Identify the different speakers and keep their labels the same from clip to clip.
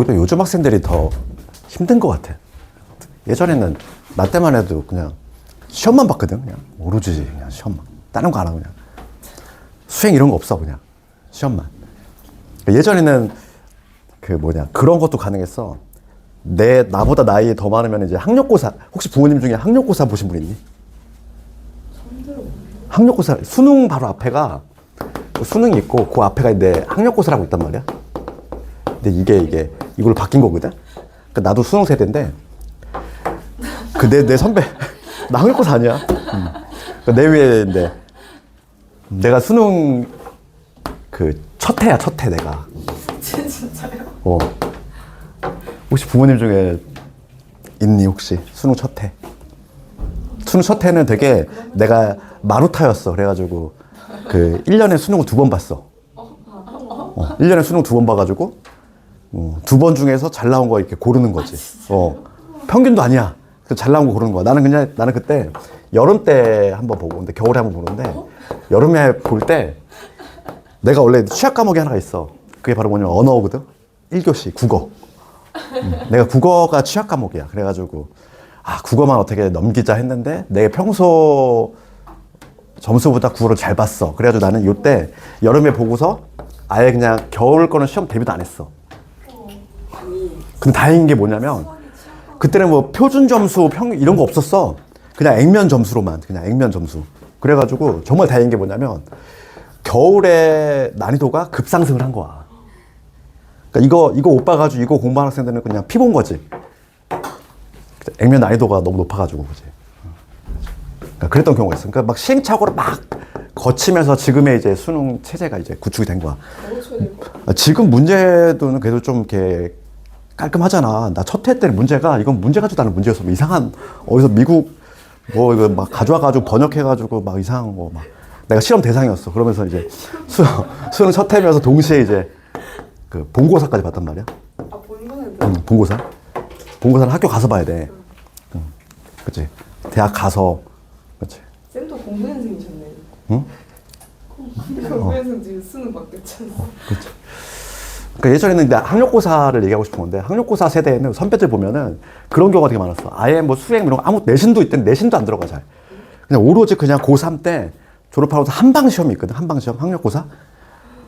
Speaker 1: 오히려 요즘 학생들이 더 힘든 것 같아. 예전에는 나 때만 해도 그냥 시험만 봤거든. 그냥 오로지 그냥 시험만. 다른 거 안 하고 그냥. 수행 이런 거 없어 그냥. 시험만. 예전에는 그런 것도 가능했어. 나보다 나이 더 많으면 이제 학력고사, 혹시 부모님 중에 학력고사 보신 분 있니? 학력고사, 수능 바로 앞에가, 수능이 있고, 그 앞에가 내 학력고사라고 있단 말이야. 근데 이걸로 바뀐 거거든? 그러니까 나도 수능 세대인데, 내 선배, 나 학력고사 아니야. 그러니까 내 위에, 내가 수능, 첫 해야, 첫 해, 내가.
Speaker 2: 진짜요?
Speaker 1: 혹시 부모님 중에 있니, 혹시? 수능 첫 해. 수능 첫 해는 되게 내가 마루타였어. 그래가지고, 1년에 수능을 2번 봤어. 1년에 수능 2번 봐가지고, 2번 중에서 잘 나온 거 이렇게 고르는 거지. 평균도 아니야. 잘 나온 거 고르는 거야. 나는 그때 여름 때 한번 보고, 근데 겨울에 한번 보는데, 여름에 볼 때, 내가 원래 취약 과목이 하나가 있어. 그게 바로 뭐냐면 언어거든? 1교시, 국어. 내가 국어가 취약 과목이야. 그래가지고, 국어만 어떻게 넘기자 했는데, 내 평소 점수보다 국어를 잘 봤어. 그래가지고 나는 이때 여름에 보고서 아예 그냥 겨울 거는 시험 대비도 안 했어. 근데 다행인 게 뭐냐면, 그때는 뭐 표준 점수, 이런 거 없었어. 그냥 액면 점수로만, 그냥 액면 점수. 그래가지고 정말 다행인 게 뭐냐면, 겨울에 난이도가 급상승을 한 거야. 그러니까 이거 못 봐가지고 이거 공부하는 학생들은 그냥 피 본 거지. 액면 난이도가 너무 높아가지고, 그지. 그러니까 그랬던 경우가 있어. 그러니까 막 시행착오를 막 거치면서 지금의 이제 수능 체제가 이제 구축이 된 거야. 지금 문제도는 그래도 좀 이렇게 깔끔하잖아. 나 첫 회 때 문제가, 이건 문제 가지고 다른 문제였어. 뭐 이상한, 어디서 미국 이거 막 가져와가지고 번역해가지고 막 이상한 거 막. 내가 실험 대상이었어. 그러면서 이제 수능 첫 해면서 동시에 이제 본고사까지 봤단 말이야.
Speaker 2: 본고사는
Speaker 1: 본고사. 본고사는 학교 가서 봐야 돼. 그치. 대학 가서. 그치.
Speaker 2: 쌤도 공부연생이셨네.
Speaker 1: 응?
Speaker 2: 공부연생 지금 수능 바뀌었잖아.
Speaker 1: 그치. 그러니까 예전에는 나 학력고사를 얘기하고 싶은 건데, 학력고사 세대에는 선배들 보면은 그런 경우가 되게 많았어. 아예 뭐 수행 이런 거 아무 내신도 있던데 내신도 안 들어가 잘. 그냥 오로지 그냥 고3 때 졸업하고 한방 시험이 있거든. 한방 시험, 학력고사.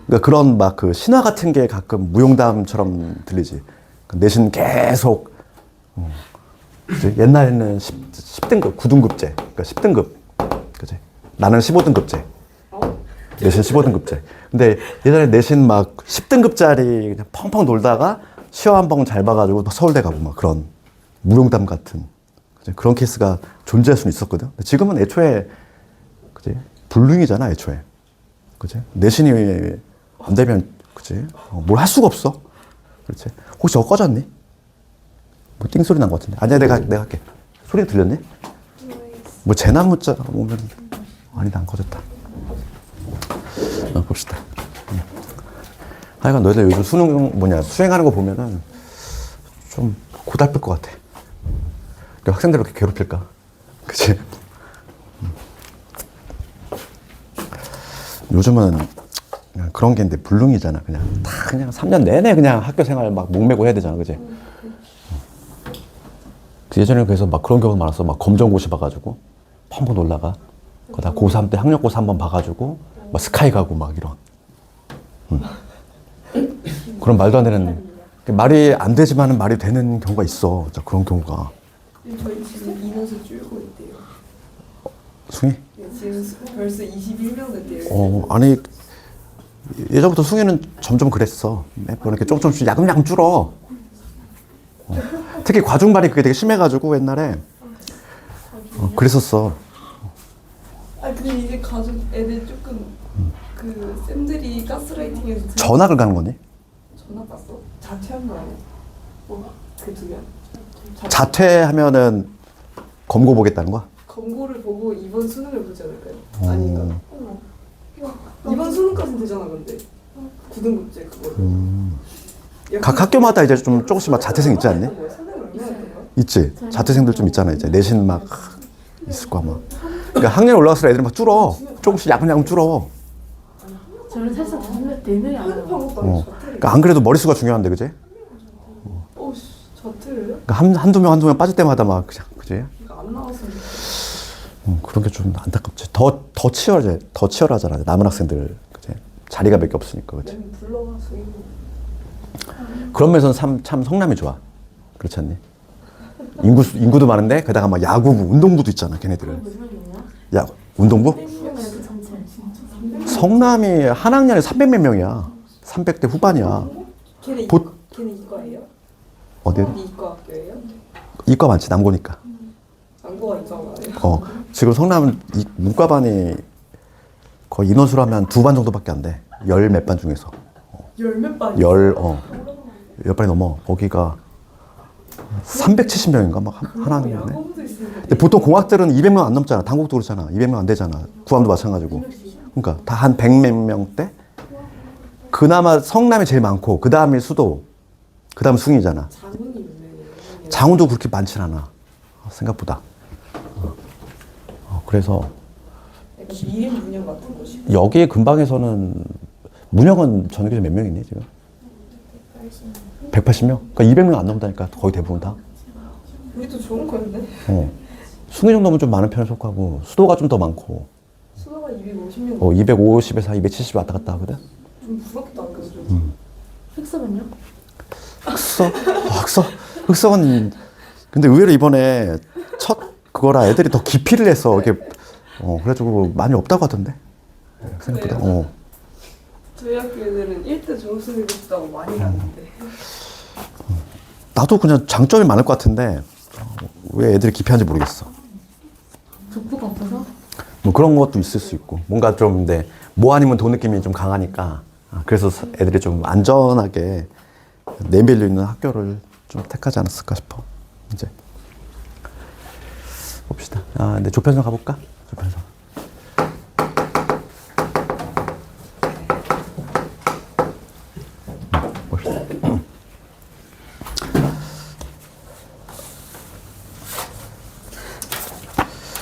Speaker 1: 그러니까 그런 막 신화 같은 게 가끔 무용담처럼 들리지. 내신 계속. 그치? 옛날에는 10등급, 9등급제. 그러니까 10등급. 그치? 나는 15등급제. 내신 15등급제. 근데 예전에 내신 막 10등급짜리 그냥 펑펑 놀다가 시험 한 번 잘 봐가지고 서울대 가고 막 그런 무용담 같은. 그치? 그런 케이스가 존재할 수는 있었거든. 근데 지금은 애초에, 그치? 불능이잖아, 애초에. 그치? 내신이 안 되면, 그치? 뭘 할 수가 없어. 그렇지? 혹시 저거 꺼졌니? 뭐 띵소리 난 것 같은데. 아니야, 내가 할게. 소리 들렸니? 뭐 재난 문자 오면, 아니다, 안 꺼졌다. 봅시다. 하여간 너희들 요즘 수행하는 거 보면은 좀 고달플 것 같아. 학생들을 이렇게 괴롭힐까? 그치? 요즘은 그냥 그런 게 있는데 불능이잖아. 그냥 3년 내내 그냥 학교 생활 막 목매고 해야 되잖아. 그치? 예전에 그래서 막 그런 경우가 많았어. 막 검정고시 봐가지고 펑펑 놀다가 다 고3 때 학력고사 한번 봐가지고 막 스카이 가고 막 이런. 그런 말도 안 되는, 말이 안 되지만은 말이 되는 경우가 있어. 진짜 그런 경우가.
Speaker 2: 저희 지금 인원수 줄고 있대요.
Speaker 1: 숭이?
Speaker 2: 네, 지금 벌써 21명 됐대요.
Speaker 1: 아니, 예전부터 숭이는 점점 그랬어. 매번 이렇게 조금씩 야금야금 줄어. 특히 과중반이 그게 되게 심해가지고 옛날에. 그랬었어.
Speaker 2: 근데 이제 가족 애들 조금 쌤들이 가스라이팅해서
Speaker 1: 전학을 가는 거니?
Speaker 2: 전화 봤어? 자퇴한 거 아니야? 그 두 개.
Speaker 1: 자퇴하면은 검고 보겠다는 거야?
Speaker 2: 검고를 보고 이번 수능을 보지 않을까요? 아닌가? 이번 수능까지는 되잖아, 근데. 9등급제 그거를.
Speaker 1: 각 학교마다 이제 좀 조금씩 막 자퇴생 있지 않니? 있지. 자퇴생들 좀 있잖아. 이제 내신 막 있을 거야 막. 그러니까 학년 올라갈수록 애들이 막 줄어. 조금씩 야금야금 줄어.
Speaker 3: 저는 살짝 대면이 안 와요.
Speaker 1: 그러니까 안 그래도 머릿수가 중요한데, 그지?
Speaker 2: 그래요?
Speaker 1: 그러니까 한두 명 빠질 때마다 막 그냥 그지?
Speaker 2: 그러니까 안 나왔으면
Speaker 1: 그런 게 좀 안타깝지. 더 치열하잖아. 남은 학생들 그지? 자리가 몇 개 없으니까 그지?
Speaker 2: 맨 불러가서 이거
Speaker 1: 그런 면에서는 참 성남이 좋아. 그렇지 않니? 인구도 많은데 게다가 막 야구부, 운동부도 있잖아. 걔네들은.
Speaker 3: 무슨 명이야?
Speaker 1: 야 운동부?
Speaker 3: 그 전체.
Speaker 1: 성남이 한 학년에 300몇 명이야. 300대 후반이야.
Speaker 2: 걔네
Speaker 1: 보-
Speaker 2: 걔네 이과예요?
Speaker 1: 어디?
Speaker 2: 이과 학교예요?
Speaker 1: 이과 많지 남고니까.
Speaker 2: 안고가 이과가요?
Speaker 1: 지금 성남은 문과반이 거의 인원수로 하면 2반 정도밖에 안 돼. 열 몇 반 중에서.
Speaker 2: 열몇 반?
Speaker 1: 열 반이 넘어. 거기가 370명인가 막 한 학년에.
Speaker 2: 야구부도 있으니까
Speaker 1: 근데 보통 공학들은 200명 안 넘잖아. 단국도 그렇잖아. 200명 안 되잖아. 구암도 마찬가지고. 그러니까 다 한 100몇 명대? 그나마 성남이 제일 많고 그 다음이 수도, 그 다음 숭이잖아.
Speaker 2: 장훈이 유명해요.
Speaker 1: 장훈도 그렇게 많진 않아. 생각보다. 그래서
Speaker 2: 약간 미림 문양 같은 곳이.
Speaker 1: 여기 근방에서는 문영은 전국에서 몇 명이니 지금? 180명? 그러니까 200명 안 넘다니까 거의 대부분 다.
Speaker 2: 우리도 좋은 건데.
Speaker 1: 숭이 정도면 좀 많은 편에 속하고 수도가 좀 더 많고
Speaker 2: 수도가 250명.
Speaker 1: 250에서 270 왔다 갔다 하거든.
Speaker 2: 좀 부럽기도 하고 그죠?
Speaker 3: 흑서는요?
Speaker 1: 흑석은 근데 의외로 이번에 첫 그거라 애들이 더 기피를 해서 이게 그래가지고 많이 없다고 하던데 생각보다.
Speaker 2: 저희 학교 애들은 1대 점수를 붙다고 많이 갔는데.
Speaker 1: 나도 그냥 장점이 많을 것 같은데 왜 애들이 기피한지 모르겠어.
Speaker 3: 족보가 없어서?
Speaker 1: 뭐 그런 것도 있을 수 있고 뭔가 좀 근데 뭐 아니면 돈 느낌이 좀 강하니까 그래서 애들이 좀 안전하게 네임밸류 있는 학교를 좀 택하지 않았을까 싶어. 이제 봅시다. 근데 조편성 가볼까? 조편성. 봅시다.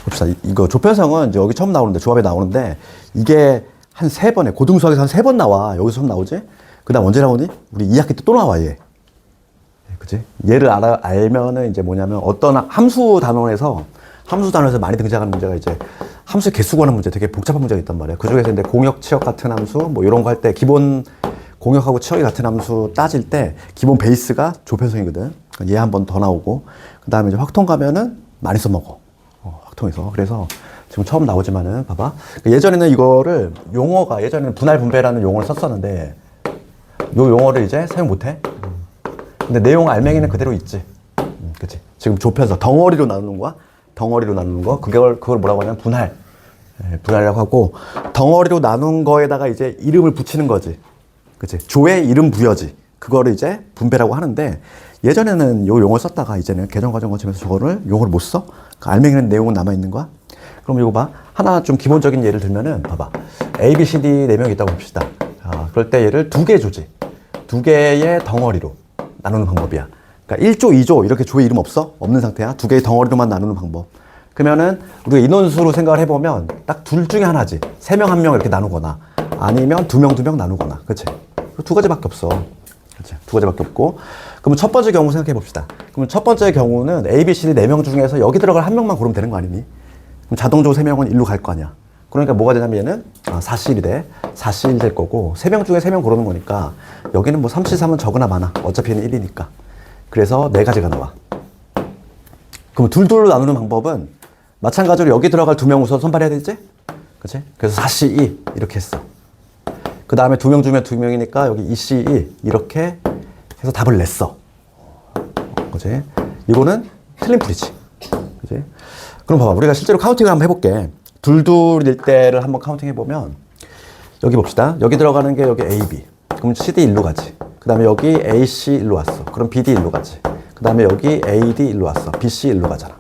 Speaker 1: 봅시다. 이거 조편성은 이제 여기 처음 나오는데 조합에 나오는데 이게 한 3번에 고등수학에서 한 3번 나와. 여기서 처음 나오지? 그 다음 언제 나오니? 우리 2학기 때 또 나와 얘. 그치? 얘를 알면은 이제 뭐냐면 어떤 함수 단원에서 많이 등장하는 문제가 이제 함수 개수 구하는 문제 되게 복잡한 문제가 있단 말이야. 그 중에서 이제 공역, 치역 같은 함수 뭐 이런 거 할 때 기본 공역하고 치역이 같은 함수 따질 때 기본 베이스가 조편성이거든. 얘 한 번 더 나오고 그 다음에 이제 확통 가면은 많이 써먹어. 확통에서. 그래서 지금 처음 나오지만은 봐봐. 예전에는 이거를 용어가 예전에는 분할 분배라는 용어를 썼었는데 요 용어를 이제 사용 못해. 근데 내용 알맹이는 그대로 있지. 그치? 지금 좁혀서 덩어리로 나누는 거야. 덩어리로 나누는 거. 그걸 뭐라고 하냐면 분할. 분할이라고 하고 덩어리로 나눈 거에다가 이제 이름을 붙이는 거지. 그치? 조의 이름 부여지. 그거를 이제 분배라고 하는데 예전에는 요 용어를 썼다가 이제는 개정과정 거치면서 용어를 못 써. 그 알맹이는 내용은 남아있는 거야. 그럼 이거 봐. 하나 좀 기본적인 예를 들면은 봐봐. A, B, C, D 4명이 있다고 봅시다. 그럴 때 얘를 2개 조지. 2개의 덩어리로 나누는 방법이야. 그러니까 1조, 2조 이렇게 조의 이름 없어? 없는 상태야. 2개의 덩어리로만 나누는 방법. 그러면은 우리가 인원수로 생각을 해보면 딱 둘 중에 하나지. 3명, 1명 이렇게 나누거나 아니면 2명, 2명 나누거나. 그치? 두 가지밖에 없어. 그치? 두 가지밖에 없고. 그러면 첫 번째 경우 생각해 봅시다. 그러면 첫 번째 경우는 A, B, C, D 4명 중에서 여기 들어갈 1명만 고르면 되는 거 아니니? 그럼 자동적으로 3명은 일로 갈 거 아니야. 그러니까 뭐가 되냐면 얘는 4C1이 돼. 4C1 될 거고 3명 중에 3명 고르는 거니까 여기는 뭐 3C3은 적으나 많아. 어차피 얘는 1이니까. 그래서 4가지가 나와. 그럼 둘둘로 나누는 방법은 마찬가지로 여기 들어갈 2명 우선 선발해야 되지? 그치? 그래서 4C2 이렇게 했어. 그 다음에 2명 중에 2명이니까 여기 2C2 이렇게 해서 답을 냈어. 그치? 이거는 틀린 풀이지. 그치? 그럼 봐봐. 우리가 실제로 카운팅을 한번 해볼게. 둘둘일 때를 한번 카운팅 해보면 여기 봅시다. 여기 들어가는 게 여기 A, B. 그럼 CD 일로 가지. 그 다음에 여기 AC 일로 왔어. 그럼 BD 일로 가지. 그 다음에 여기 AD 일로 왔어. BC 일로 가잖아.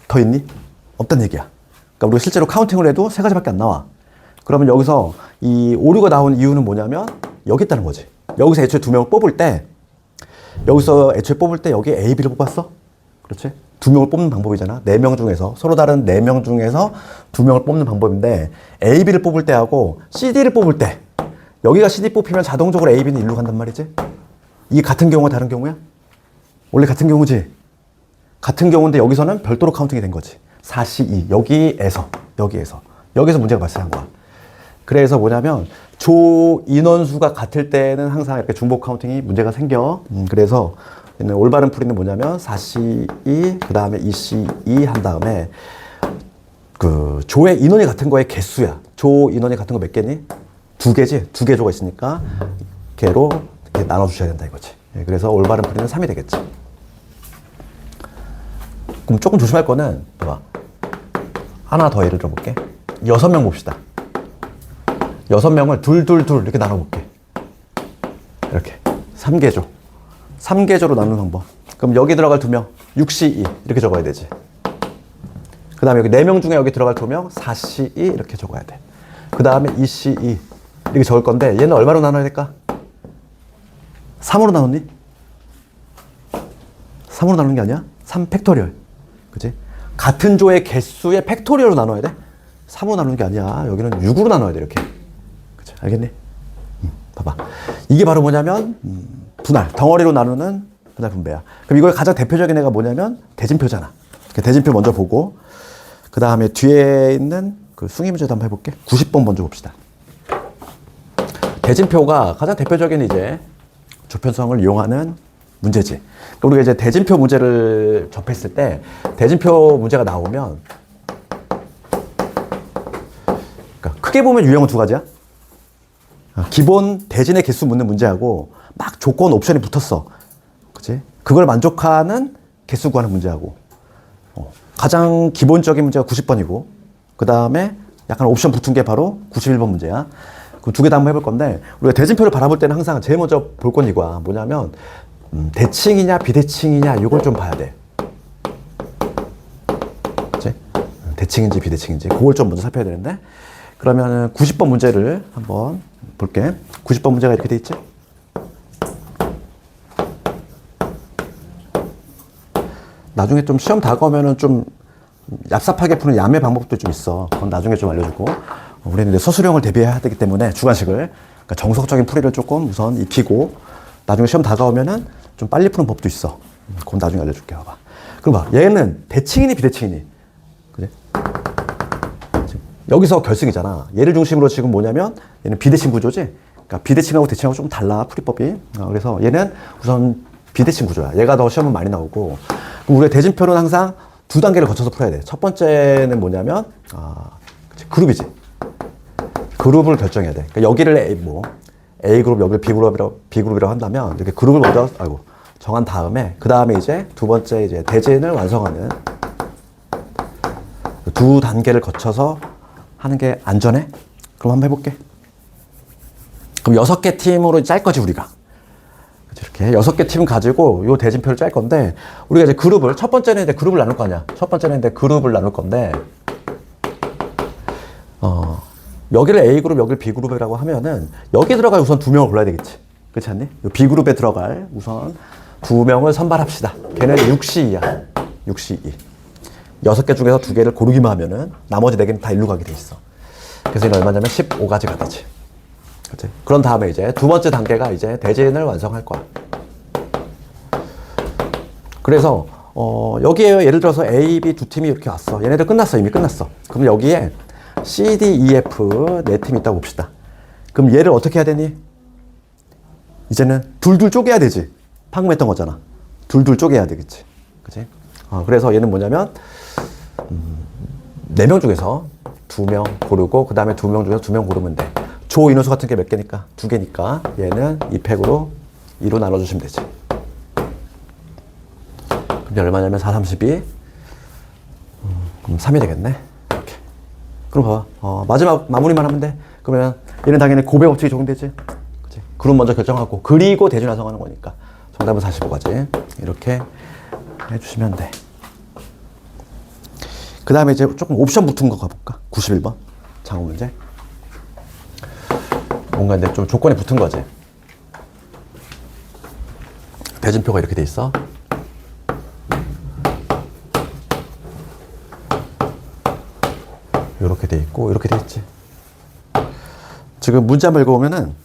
Speaker 1: 더 있니? 없단 얘기야. 그러니까 우리가 실제로 카운팅을 해도 3가지밖에 안 나와. 그러면 여기서 이 오류가 나온 이유는 뭐냐면 여기 있다는 거지. 여기서 애초에 2명을 뽑을 때 여기 A, B를 뽑았어? 그렇지? 2명을 뽑는 방법이잖아. 4명 중에서 서로 다른 4명 중에서 2명을 뽑는 방법인데 A, B를 뽑을 때하고 CD를 뽑을 때 여기가 CD 뽑히면 자동적으로 A, B는 일로 간단 말이지. 이게 같은 경우가 다른 경우야? 원래 같은 경우지. 같은 경우인데 여기서는 별도로 카운팅이 된 거지. 4C2 여기에서 문제가 발생한 거야. 그래서 뭐냐면 조 인원수가 같을 때는 항상 이렇게 중복 카운팅이 문제가 생겨. 그래서 올바른 풀이는 뭐냐면 4C2 그 다음에 2C2 한 다음에 그 조의 인원이 같은 거의 개수야. 조 인원이 같은 거 몇 개니? 2개지. 2개 조가 있으니까 개로 이렇게 나눠주셔야 된다 이거지. 그래서 올바른 풀이는 3이 되겠지. 그럼 조금 조심할 거는 봐봐. 하나 더 예를 들어볼게. 6명 봅시다. 6명을 둘 이렇게 나눠볼게. 이렇게 3개조. 3개조로 나누는 방법. 그럼 여기 들어갈 2명 6C2 이렇게 적어야 되지. 그 다음에 여기 4명 중에 여기 들어갈 2명 4C2 이렇게 적어야 돼. 그 다음에 2C2 이렇게 적을 건데 얘는 얼마로 나눠야 될까? 3으로 나눴니? 3으로 나누는 게 아니야? 3 팩토리얼. 그치? 같은 조의 개수의 팩토리얼로 나눠야 돼? 3으로 나누는 게 아니야. 여기는 6으로 나눠야 돼, 이렇게. 그치? 알겠니? 봐봐. 이게 바로 뭐냐면, 분할. 덩어리로 나누는 분할 분배야. 그럼 이거의 가장 대표적인 애가 뭐냐면, 대진표잖아. 대진표 먼저 보고, 그 다음에 뒤에 있는 그 숭이 문제도 한번 해볼게. 90번 먼저 봅시다. 대진표가 가장 대표적인 이제 조편성을 이용하는 문제지. 우리가 이제 대진표 문제를 접했을 때 대진표 문제가 나오면 그러니까 크게 보면 유형은 2가지야. 기본 대진의 개수 묻는 문제하고 막 조건 옵션이 붙었어. 그치? 그걸 만족하는 개수 구하는 문제하고 가장 기본적인 문제가 90번이고 그 다음에 약간 옵션 붙은 게 바로 91번 문제야. 그 2개 다 한번 해볼 건데 우리가 대진표를 바라볼 때는 항상 제일 먼저 볼 건 이거야. 뭐냐면 대칭이냐 비대칭이냐 이걸 좀 봐야 돼. 그치? 대칭인지 비대칭인지 그걸 좀 먼저 살펴야 되는데 그러면 90번 문제를 한번 볼게. 90번 문제가 이렇게 돼 있지? 나중에 좀 시험 다가오면은 좀 얍삽하게 푸는 야매 방법도 좀 있어. 그건 나중에 좀 알려주고. 우리는 이제 서술형을 대비해야 되기 때문에 주관식을 그러니까 정석적인 풀이를 조금 우선 익히고 나중에 시험 다가오면은 좀 빨리 푸는 법도 있어. 그건 나중에 알려줄게. 봐봐. 그럼 봐. 얘는 대칭이니 비대칭이니? 그지? 여기서 결승이잖아. 얘를 중심으로 지금 뭐냐면 얘는 비대칭 구조지? 그러니까 비대칭하고 대칭하고 좀 달라. 풀이법이. 그래서 얘는 우선 비대칭 구조야. 얘가 더 시험은 많이 나오고. 그럼 우리가 대진표는 항상 2단계를 거쳐서 풀어야 돼. 첫 번째는 뭐냐면 그치, 그룹이지. 그룹을 결정해야 돼. 그러니까 여기를 A 그룹, 여기를 B그룹이라고 한다면 이렇게 그룹을 먼저 정한 다음에 그 다음에 이제 두 번째 이제 대진을 완성하는 2단계를 거쳐서 하는 게 안전해? 그럼 한번 해볼게. 그럼 6개 팀으로 짤 거지 우리가. 이렇게 6개 팀 가지고 요 대진표를 짤 건데 우리가 이제 그룹을 첫 번째는 이제 그룹을 나눌 거 아니야. 첫 번째는 이제 그룹을 나눌 건데 여기를 A그룹, 여기를 B그룹이라고 하면은 여기 들어갈 우선 2명을 골라야 되겠지. 그렇지 않니? 요 B그룹에 들어갈 우선 2명을 선발합시다. 걔는 6C2야. 6C2. 6개 중에서 2개를 고르기만 하면은 나머지 4개는 다 일로 가게 돼 있어. 그래서 이게 얼마냐면 15가지가 되지. 그치? 그런 다음에 이제 두 번째 단계가 이제 대진을 완성할 거야. 그래서 여기에 예를 들어서 A, B 두 팀이 이렇게 왔어. 얘네들 끝났어. 이미 끝났어. 그럼 여기에 C, D, E, F 네 팀이 있다고 봅시다. 그럼 얘를 어떻게 해야 되니? 이제는 둘둘 쪼개야 되지. 방금 했던 거잖아. 둘둘 쪼개야 되겠지. 그치? 그래서 얘는 뭐냐면 4명 중에서 2명 고르고 그 다음에 2명 중에서 2명 고르면 돼. 조 인원수 같은 게 몇 개니까? 2개니까 얘는 2팩으로 2로 나눠주시면 되지. 그럼 얼마냐면 4, 32 그럼 3이 되겠네. 이렇게. 그럼 봐봐. 마지막 마무리만 하면 돼. 그러면 얘는 당연히 고배 법칙이 적용되지. 그치? 그룹 먼저 결정하고 그리고 대진 완성하는 거니까 정답은 45가지. 이렇게 해주시면 돼. 그 다음에 이제 조금 옵션 붙은 거 가볼까? 91번 장어 문제. 뭔가 근데 좀 조건이 붙은 거지. 대진표가 이렇게 돼 있어. 이렇게 돼 있고 이렇게 돼 있지. 지금 문제 한번 읽어보면은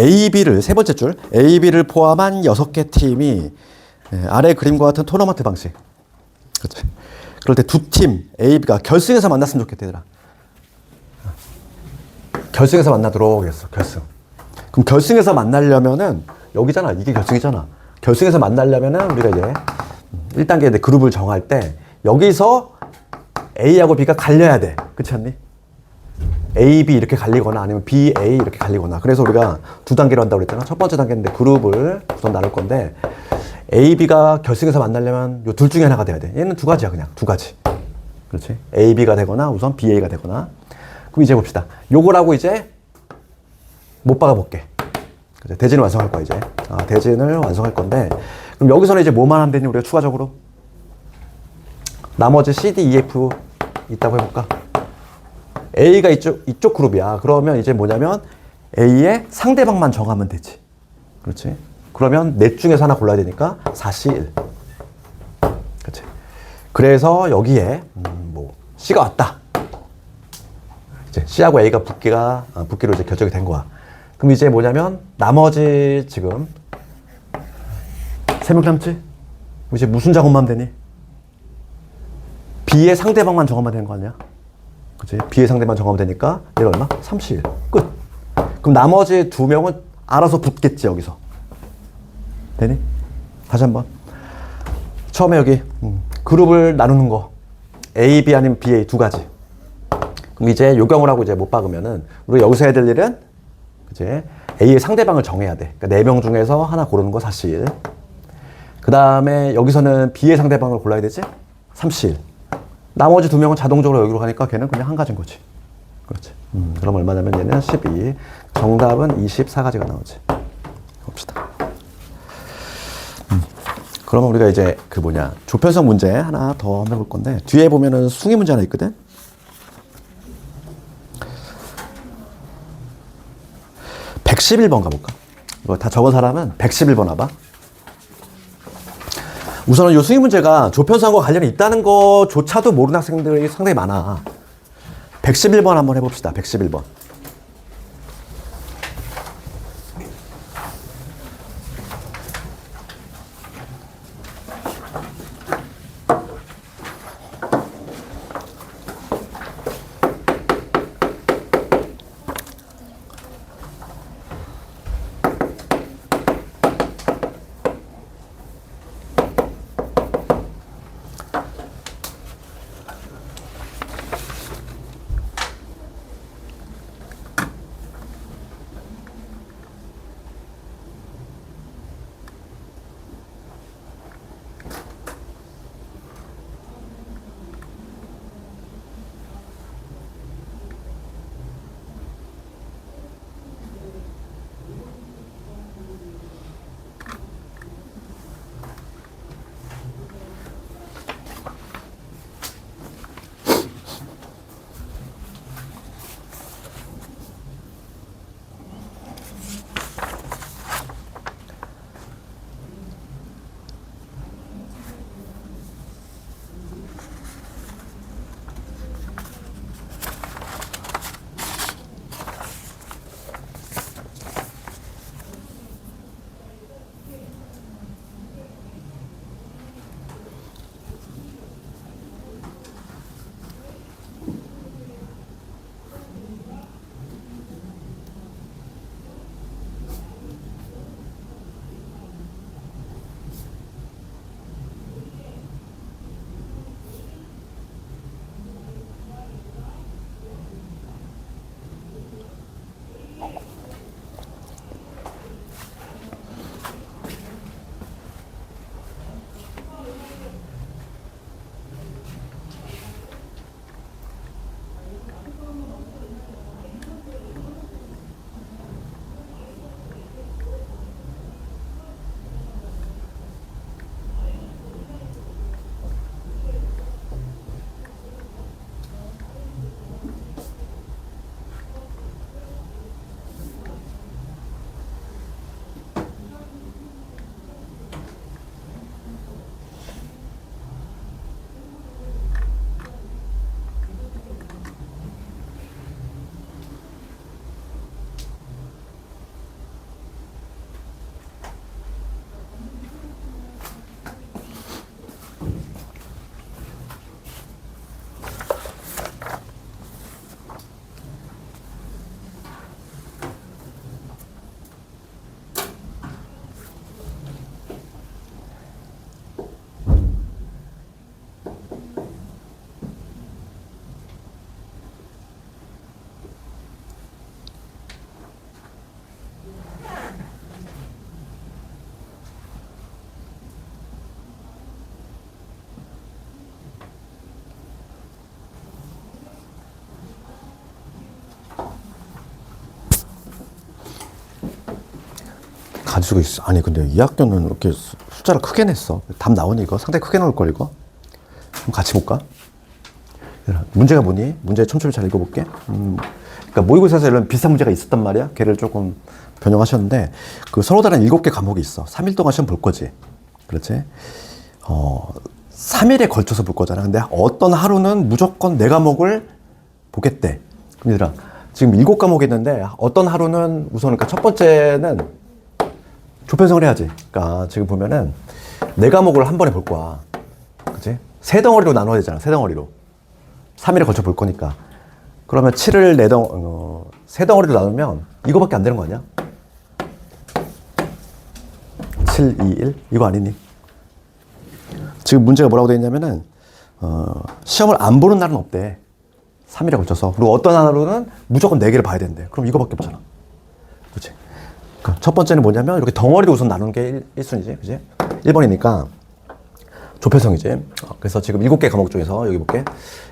Speaker 1: A, B를 세 번째 줄 A, B를 포함한 6개 팀이 아래 그림과 같은 토너먼트 방식. 그렇지. 그럴 때 두 팀 A, B가 결승에서 만났으면 좋겠다 얘들아. 결승에서 만나도록 했어. 결승. 그럼 결승에서 만나려면은 여기잖아. 이게 결승이잖아. 결승에서 만나려면은 우리가 이제 1단계 그룹을 정할 때 여기서 A하고 B가 갈려야 돼. 그렇지 않니? A, B 이렇게 갈리거나 아니면 B, A 이렇게 갈리거나. 그래서 우리가 두 단계로 한다고 그랬잖아. 첫 번째 단계인데 그룹을 우선 나눌 건데 A, B가 결승에서 만나려면 요 둘 중에 하나가 돼야 돼. 얘는 두 가지야 그냥. 두 가지. 그렇지? A, B가 되거나 우선 B, A가 되거나. 그럼 이제 봅시다. 요거라고 이제 못 박아볼게. 대진을 완성할 거야 이제. 대진을 완성할 건데 그럼 여기서는 이제 뭐만 하면 되니 우리가 추가적으로 나머지 C, D, E, F 있다고 해볼까? A가 이쪽 그룹이야. 그러면 이제 뭐냐면 A의 상대방만 정하면 되지. 그렇지? 그러면 넷 중에서 하나 골라야 되니까 4C 1. 그렇지? 그래서 여기에 뭐 C가 왔다. 이제 C하고 A가 붙기로 이제 결정이 된 거야. 그럼 이제 뭐냐면 나머지 지금 3명 남지? 이제 무슨 작업만 되니? B의 상대방만 정하면 되는 거 아니야? 그치? B의 상대만 정하면 되니까 얘가 얼마? 31. 끝. 그럼 나머지 2명은 알아서 붙겠지 여기서. 되니? 다시 한번. 처음에 여기 그룹을 나누는 거 A, B 아니면 B, A 두 가지. 그럼 이제 요경을 하고 이제 못 박으면은 우리가 여기서 해야 될 일은 그치? A의 상대방을 정해야 돼. 그러니까 4명 중에서 하나 고르는 거 4C1. 그 다음에 여기서는 B의 상대방을 골라야 되지? 3C1. 나머지 2명은 자동적으로 여기로 가니까 걔는 그냥 한 가지인 거지. 그렇지. 그럼 얼마냐면 얘는 12. 정답은 24가지가 나오지. 봅시다. 그러면 우리가 이제 조편성 문제 하나 더 해볼 건데 뒤에 보면은 숭이 문제 하나 있거든. 111번 가볼까? 이거 다 적은 사람은 111번 와봐. 우선은 이 수익 문제가 조편성과 관련이 있다는 것조차도 모르는 학생들이 상당히 많아. 111번 한번 해봅시다. 111번. 가지고 있어. 아니 근데 2학년은 이렇게 숫자를 크게 냈어. 답 나오니 이거? 상당히 크게 나올 걸 이거? 그럼 같이 볼까? 문제가 뭐니? 문제 촘촘히 잘 읽어볼게. 그러니까 모의고사에서 이런 비슷한 문제가 있었단 말이야. 걔를 조금 변형하셨는데 그 서로 다른 7개 과목이 있어. 3일 동안 시험 볼 거지. 그렇지? 3일에 걸쳐서 볼 거잖아. 근데 어떤 하루는 무조건 4과목을 보겠대. 그럼 얘들아 지금 7과목이 있는데 어떤 하루는 우선 그러니까 첫 번째는 조편성을 해야지. 그러니까 지금 보면은 4과목을 한 번에 볼 거야. 그치? 3덩어리로 나눠야 되잖아. 3덩어리로. 3일에 걸쳐 볼 거니까. 그러면 7을 3덩어리로 나누면 이거밖에 안 되는 거 아니야? 7, 2, 1? 이거 아니니? 지금 문제가 뭐라고 되어 있냐면은 시험을 안 보는 날은 없대. 3일에 걸쳐서. 그리고 어떤 하루는 무조건 4개를 봐야 된대. 그럼 이거밖에 없잖아. 그렇지? 첫 번째는 뭐냐면 이렇게 덩어리로 우선 나누는 게 1순위지. 그치? 1번이니까 조편성이지. 그래서 지금 7개 과목 중에서 여기 볼게.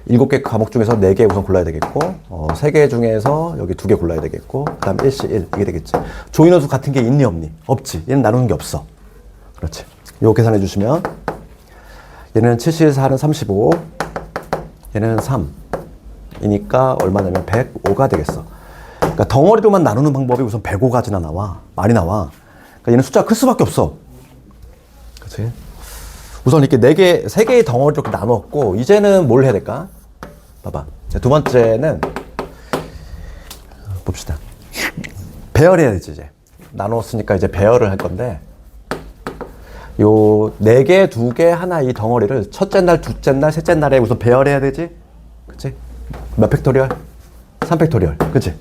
Speaker 1: 7개 과목 중에서 4개 우선 골라야 되겠고 3개 중에서 여기 2개 골라야 되겠고 그 다음 1시 1 이게 되겠지. 조인원수 같은 게 있니 없니? 없지. 얘는 나누는 게 없어. 그렇지. 요거 계산해 주시면 얘는 74는 35 얘는 3 이니까 얼마냐면 105가 되겠어. 그러니까 덩어리로만 나누는 방법이 우선 105가지나 나와. 많이 나와. 그러니까 얘는 숫자가 클 수밖에 없어. 그렇지? 우선 이렇게 3개의 덩어리로 이렇게 나눴고, 이제는 뭘 해야 될까? 봐봐. 두 번째는, 봅시다. 배열해야 되지, 이제. 나눴으니까 이제 배열을 할 건데, 요 4개, 2개, 하나 이 덩어리를 첫째 날, 둘째 날, 셋째 날에 우선 배열해야 되지? 그치? 몇 팩토리얼? 3팩토리얼. 그치?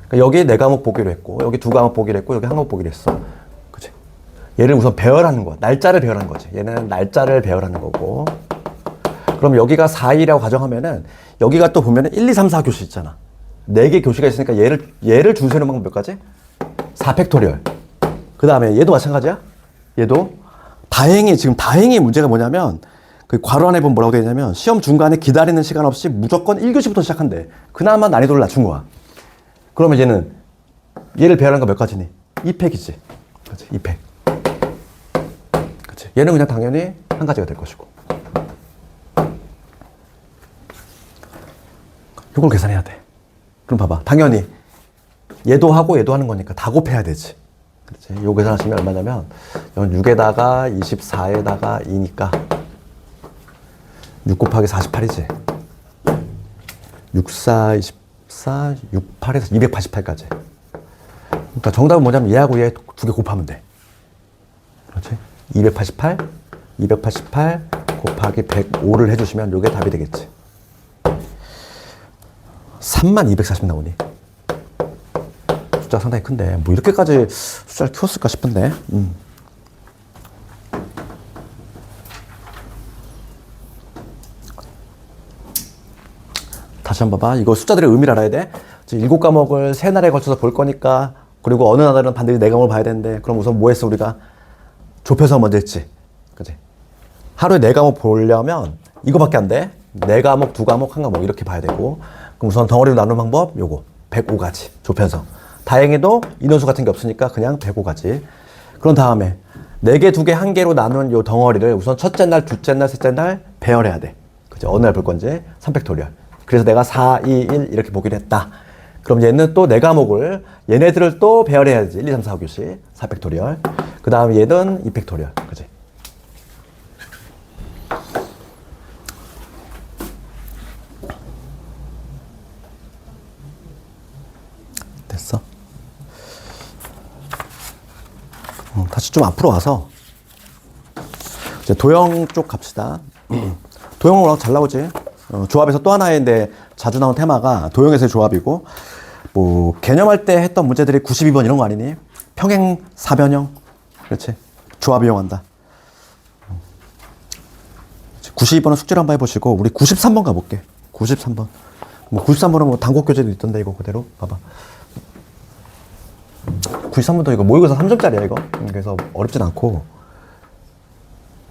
Speaker 1: 그러니까 여기 4과목 보기로 했고, 여기 2과목 보기로 했고, 여기 1과목 보기로 했어. 그치? 얘를 우선 배열하는 거야. 날짜를 배열하는 거지. 얘는 날짜를 배열하는 거고. 그럼 여기가 4일이라고 가정하면은, 여기가 또 보면은 1, 2, 3, 4 교시 있잖아. 4개 교시가 있으니까 얘를 줄 세는 방법 몇 가지? 4팩토리얼. 그 다음에 얘도 마찬가지야? 얘도 다행히 문제가 뭐냐면, 그 괄호 안에 보면 뭐라고 되어 있냐면, 시험 중간에 기다리는 시간 없이 무조건 1교시부터 시작한대. 그나마 난이도를 낮춘 거야. 그러면 얘를 배열하는 거 몇 가지니? 2팩이지. 그치? 2팩. 그치? 얘는 그냥 당연히 한 가지가 될 것이고. 이걸 계산해야 돼. 그럼 봐봐. 당연히 얘도 하고 얘도 하는 거니까 다 곱해야 되지. 그렇지? 요 계산하시면 얼마냐면, 6에다가 24에다가 2니까 6 곱하기 48이지. 64, 24, 68에서 288까지. 그러니까 정답은 뭐냐면 얘하고 얘 2개 곱하면 돼. 그렇지? 288 곱하기 105를 해주시면 이게 답이 되겠지. 3240 나오니. 숫자 상당히 큰데 뭐 이렇게까지 숫자를 키웠을까 싶은데. 다시 한번 봐봐. 이거 숫자들의 의미를 알아야 돼. 7과목을 3날에 걸쳐서 볼 거니까, 그리고 어느 날은 반드시 4과목을 봐야 되는데, 그럼 우선 뭐 했어, 우리가? 좁혀서 먼저 했지. 그치? 하루에 4과목 보려면 이거밖에 안 돼. 4과목, 2과목, 1과목 이렇게 봐야 되고, 그럼 우선 덩어리로 나누는 방법, 요거. 105가지. 좁혀서. 다행히도 인원수 같은 게 없으니까 그냥 105가지. 그런 다음에 4개, 2개, 1개로 나눈 요 덩어리를 우선 첫째 날, 둘째 날, 셋째 날 배열해야 돼. 그치? 어느 날 볼 건지. 3팩토리얼. 그래서 내가 4, 2, 1 이렇게 보기로 했다. 그럼 얘는 또 4과목을 얘네들을 또 배열해야지. 1, 2, 3, 4 교시 4팩토리얼. 그 다음 얘는 2팩토리얼. 그치? 됐어? 다시 좀 앞으로 와서 이제 도형 쪽 갑시다. 도형은 워낙 잘 나오지. 조합에서 또 하나인데 자주 나온 테마가 도형에서의 조합이고, 뭐 개념할 때 했던 문제들이 92번 이런 거 아니니? 평행 사변형. 그렇지? 조합 이용한다. 92번은 숙제를 한번 해보시고, 우리 93번 가볼게. 93번. 뭐 93번은 뭐 단국 교재도 있던데, 이거 그대로 봐봐. 93번도 이거 모의고사 3점짜리야 이거. 그래서 어렵진 않고.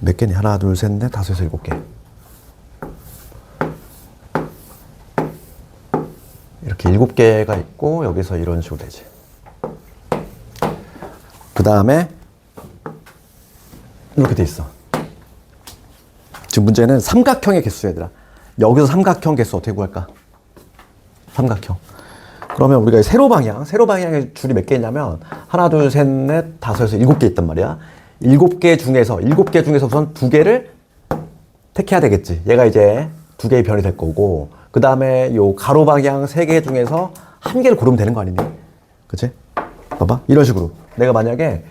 Speaker 1: 몇 개니? 하나, 둘, 셋, 넷, 다섯, 여섯, 일곱 개. 이렇게 7개가 있고, 여기서 이런 식으로 되지. 그 다음에 이렇게 돼 있어. 지금 문제는 삼각형의 개수 얘들아. 여기서 삼각형 개수 어떻게 구할까? 삼각형. 그러면 우리가 세로 방향의 줄이 몇 개 있냐면 하나, 둘, 셋, 넷, 다섯에서 7개 있단 말이야. 7개 중에서 우선 2개를 택해야 되겠지. 얘가 이제 2개의 변이 될 거고, 그 다음에 요 가로 방향 3개 중에서 1개를 고르면 되는 거 아니니? 그치? 봐봐. 이런 식으로. 내가 만약에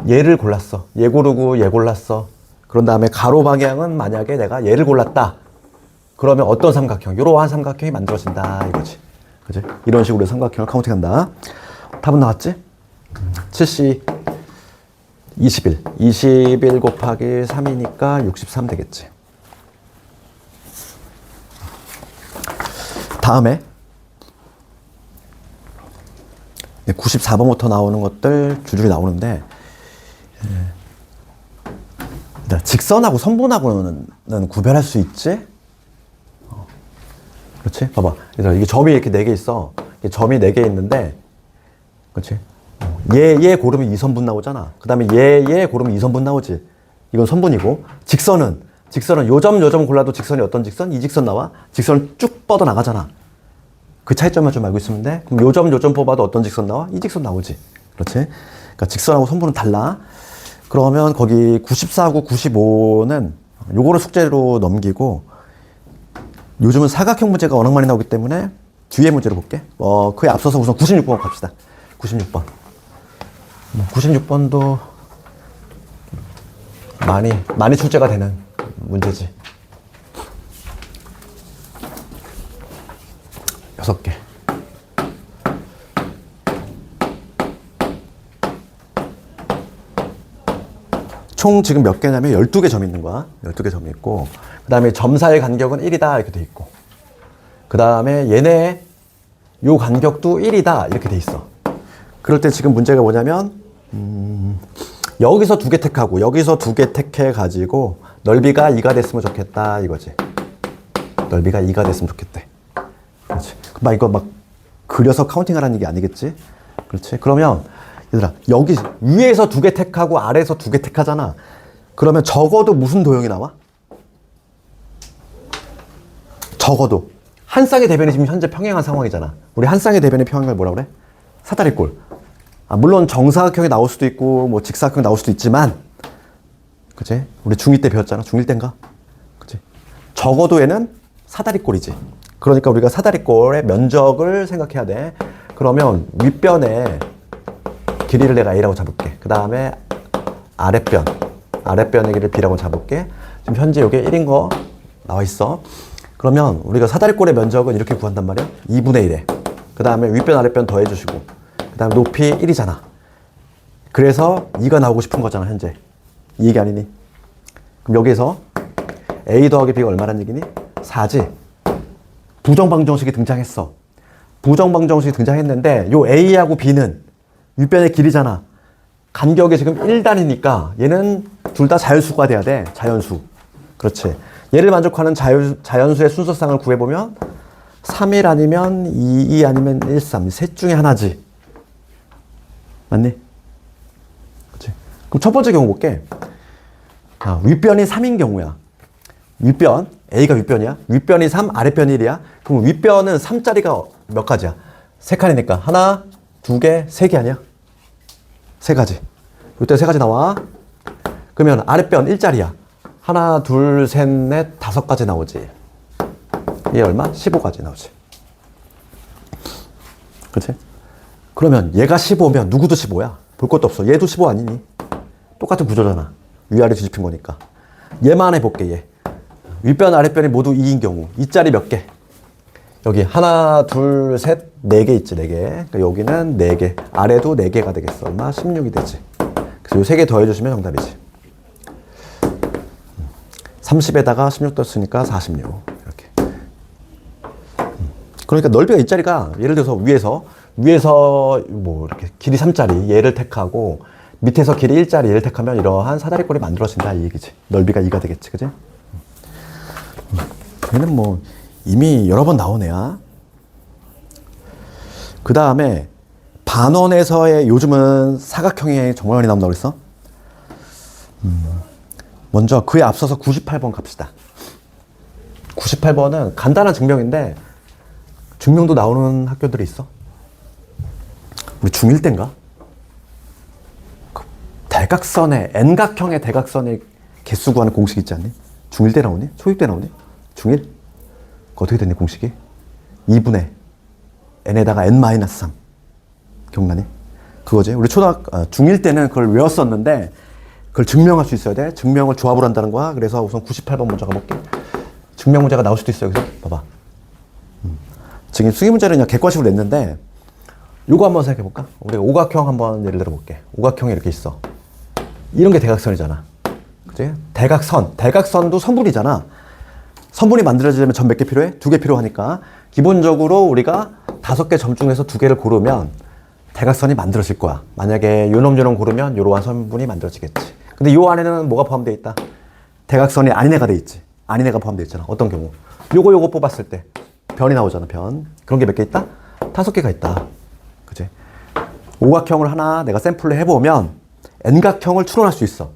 Speaker 1: 얘를 골랐어. 얘 고르고 얘 골랐어. 그런 다음에 가로 방향은 만약에 내가 얘를 골랐다. 그러면 어떤 삼각형? 이러한 삼각형이 만들어진다. 이거지. 그치? 이런 식으로 삼각형을 카운팅한다. 답은 나왔지? 7C 21. 21 곱하기 3이니까 63 되겠지. 다음에 94번부터 나오는 것들 줄줄이 나오는데, 직선하고 선분하고는 구별할 수 있지? 그렇지? 봐봐. 얘들아, 이게 점이 이렇게 4개 있어. 점이 4개 있는데, 그렇지? 얘 고르면 2선분 나오잖아. 그 다음에 얘 고르면 2선분 나오지. 이건 선분이고, 직선은 요 점 골라도 직선이 어떤 직선? 이 직선 나와. 직선은 쭉 뻗어 나가잖아. 그 차이점만 좀 알고 있으면 돼. 그럼 요 점 뽑아도 어떤 직선 나와? 이 직선 나오지. 그렇지? 그러니까 직선하고 선분은 달라. 그러면 거기 94하고 95는 요거를 숙제로 넘기고, 요즘은 사각형 문제가 워낙 많이 나오기 때문에 뒤에 문제를 볼게. 그에 앞서서 우선 96번 갑시다. 96번. 96번도 많이 출제가 되는 문제지. 6개. 총 지금 몇 개냐면 12개 점이 있는 거야. 12개 점이 있고, 그 다음에 점 사이의 간격은 1이다 이렇게 돼 있고, 그 다음에 얘네 요 간격도 1이다 이렇게 돼 있어. 그럴 때 지금 문제가 뭐냐면 여기서 2개 택하고 여기서 2개 택해 가지고 넓이가 2가 됐으면 좋겠다 이거지. 넓이가 2가 됐으면 좋겠대. 그렇지. 이거 막 그려서 카운팅하라는 얘기 아니겠지? 그렇지. 그러면 얘들아, 여기 위에서 2개 택하고 아래에서 2개 택하잖아. 그러면 적어도 무슨 도형이 나와? 적어도 한 쌍의 대변이 지금 현재 평행한 상황이잖아. 우리 한 쌍의 대변의 평행을 뭐라 그래? 사다리꼴. 물론 정사각형이 나올 수도 있고 뭐 직사각형이 나올 수도 있지만, 그치? 우리 중2 때 배웠잖아. 중1 때인가? 그치? 적어도 얘는 사다리꼴이지. 그러니까 우리가 사다리꼴의 면적을 생각해야 돼. 그러면 윗변의 길이를 내가 A라고 잡을게. 그 다음에 아랫변의 길이를 B라고 잡을게. 지금 현재 이게 1인 거 나와 있어. 그러면 우리가 사다리꼴의 면적은 이렇게 구한단 말이야. 2분의 1에. 그 다음에 윗변 아랫변 더해주시고, 그 다음에 높이 1이잖아. 그래서 2가 나오고 싶은 거잖아, 현재. 이 얘기 아니니? 그럼 여기에서 A 더하기 B가 얼마란 얘기니? 4지. 부정방정식이 등장했어. 부정방정식이 등장했는데 요 A하고 B는 윗변의 길이잖아. 간격이 지금 1단이니까 얘는 둘 다 자연수가 돼야 돼. 자연수. 그렇지. 얘를 만족하는 자연수의 순서상을 구해보면 3일 아니면 2 아니면 1, 3. 셋 중에 하나지. 맞니? 그렇지. 그럼 첫 번째 경우 볼게. 윗변이 3인 경우야. 윗변, A가 윗변이야. 윗변이 3, 아랫변이 1이야. 그럼 윗변은 3짜리가 몇 가지야? 3칸이니까. 하나, 2개, 3개 아니야? 3가지. 이때 3가지 나와. 그러면 아랫변 1짜리야. 하나, 둘, 셋, 넷, 5가지 나오지. 얘 얼마? 15가지 나오지. 그치? 그러면 얘가 15면 누구도 15야? 볼 것도 없어. 얘도 15 아니니? 똑같은 구조잖아. 위아래 뒤집힌 거니까. 얘만 해볼게, 얘. 윗변, 아랫변이 모두 2인 경우. 2짜리 몇 개? 여기 하나, 둘, 셋, 4개 있지, 4개. 그러니까 여기는 4개. 아래도 4개가 되겠어. 얼마? 16이 되지. 그래서 요 3개 더해주시면 정답이지. 30에다가 16 떴으니까 46. 이렇게. 그러니까 넓이가 2짜리가 예를 들어서 위에서 뭐 이렇게 길이 3짜리 얘를 택하고 밑에서 길이 1짜리 얘를 택하면 이러한 사다리꼴이 만들어진다 이 얘기지. 넓이가 2가 되겠지. 그지? 얘는 뭐 이미 여러 번 나온 애야. 그 다음에 반원에서의 요즘은 사각형이 정말 많이 나온다고 그랬어? 먼저 그에 앞서서 98번 갑시다. 98번은 간단한 증명인데 증명도 나오는 학교들이 있어. 우리 중1 때인가? 대각선의 N각형의 대각선의 개수 구하는 공식 있지 않니? 중1 때 나오니? 초6 때 나오니? 중1? 그거 어떻게 됐니 공식이? 2분의 N에다가 N-3 기억나니? 그거지. 우리 중1 때는 그걸 외웠었는데 그걸 증명할 수 있어야 돼. 증명을 조합을 한다는 거야. 그래서 우선 98번 먼저 가볼게. 증명 문제가 나올 수도 있어. 여기서 봐봐. 지금 수기 문제는 그냥 객관식으로 냈는데 요거 한번 생각해 볼까? 우리가 오각형 한번 예를 들어 볼게. 오각형이 이렇게 있어. 이런 게 대각선이잖아. 그치? 대각선도 선분이잖아. 선분이 만들어지려면 점 몇 개 필요해? 2개 필요하니까 기본적으로 우리가 5개 점 중에서 2개를 고르면 대각선이 만들어질 거야. 만약에 요놈 고르면 요러한 선분이 만들어지겠지. 근데 요 안에는 뭐가 포함되어 있다? 대각선이 아닌 애가 돼 있지. 아닌 애가 포함되어 있잖아. 어떤 경우? 요거 뽑았을 때 변이 나오잖아. 변. 그런 게 몇 개 있다? 5개가 있다. 그치? 오각형을 하나 내가 샘플로 해보면 N각형을 추론할 수 있어.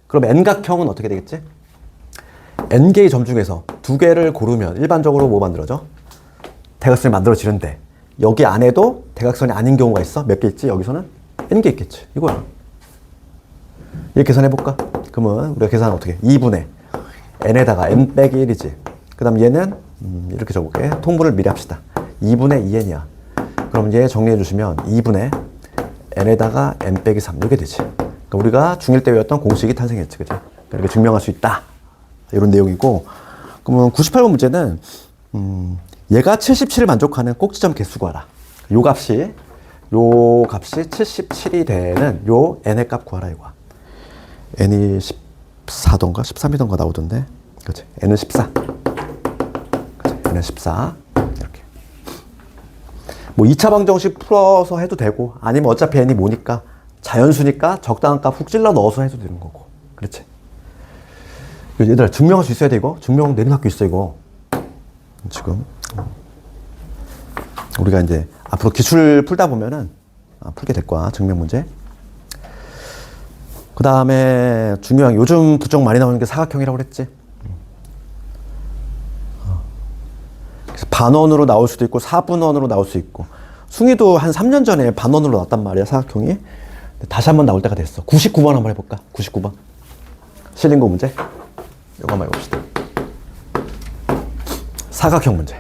Speaker 1: 그럼 N각형은 어떻게 되겠지? N개의 점 중에서 2개를 고르면 일반적으로 뭐 만들어져? 대각선이 만들어지는데 여기 안에도 대각선이 아닌 경우가 있어? 몇 개 있지? 여기서는 N개 있겠지. 이거야. 이렇게 계산해볼까? 그러면 우리가 계산은 어떻게 해? 2분의 N에다가 N 빼기 1이지. 그 다음 얘는 이렇게 적어볼게. 통분을 미리 합시다. 2분의 2N이야. 그럼 얘 정리해 주시면 2분의 N에다가 N 빼기 3 이렇게 되지. 그러니까 우리가 중1 때 외웠던 공식이 탄생했지. 그치? 그러니까 증명할 수 있다. 이런 내용이고. 그러면 98번 문제는 얘가 77을 만족하는 꼭지점 개수 구하라. 요 값이 77이 되는 요 n의 값 구하라 이거야. n이 14던가 13이던가 나오던데. 그치? n은 14. 그치? n은 14. 이렇게. 뭐 2차 방정식 풀어서 해도 되고 아니면 어차피 n이 뭐니까 자연수니까 적당한 값 훅 찔러 넣어서 해도 되는 거고. 그렇지? 얘들아 증명할 수 있어야 돼 이거. 증명 내린 학교 있어 이거. 지금 우리가 이제 앞으로 기출 풀다 보면은 풀게 될 거야. 증명 문제. 그 다음에 중요한 요즘 부정 많이 나오는 게 사각형이라고 그랬지. 그래서 반원으로 나올 수도 있고 4분원으로 나올 수 있고 숭이도 한 3년 전에 반원으로 나왔단 말이야. 사각형이. 다시 한번 나올 때가 됐어. 99번 한번 해볼까? 99번 실린고 문제. 이거 한번 해봅시다. 사각형 문제.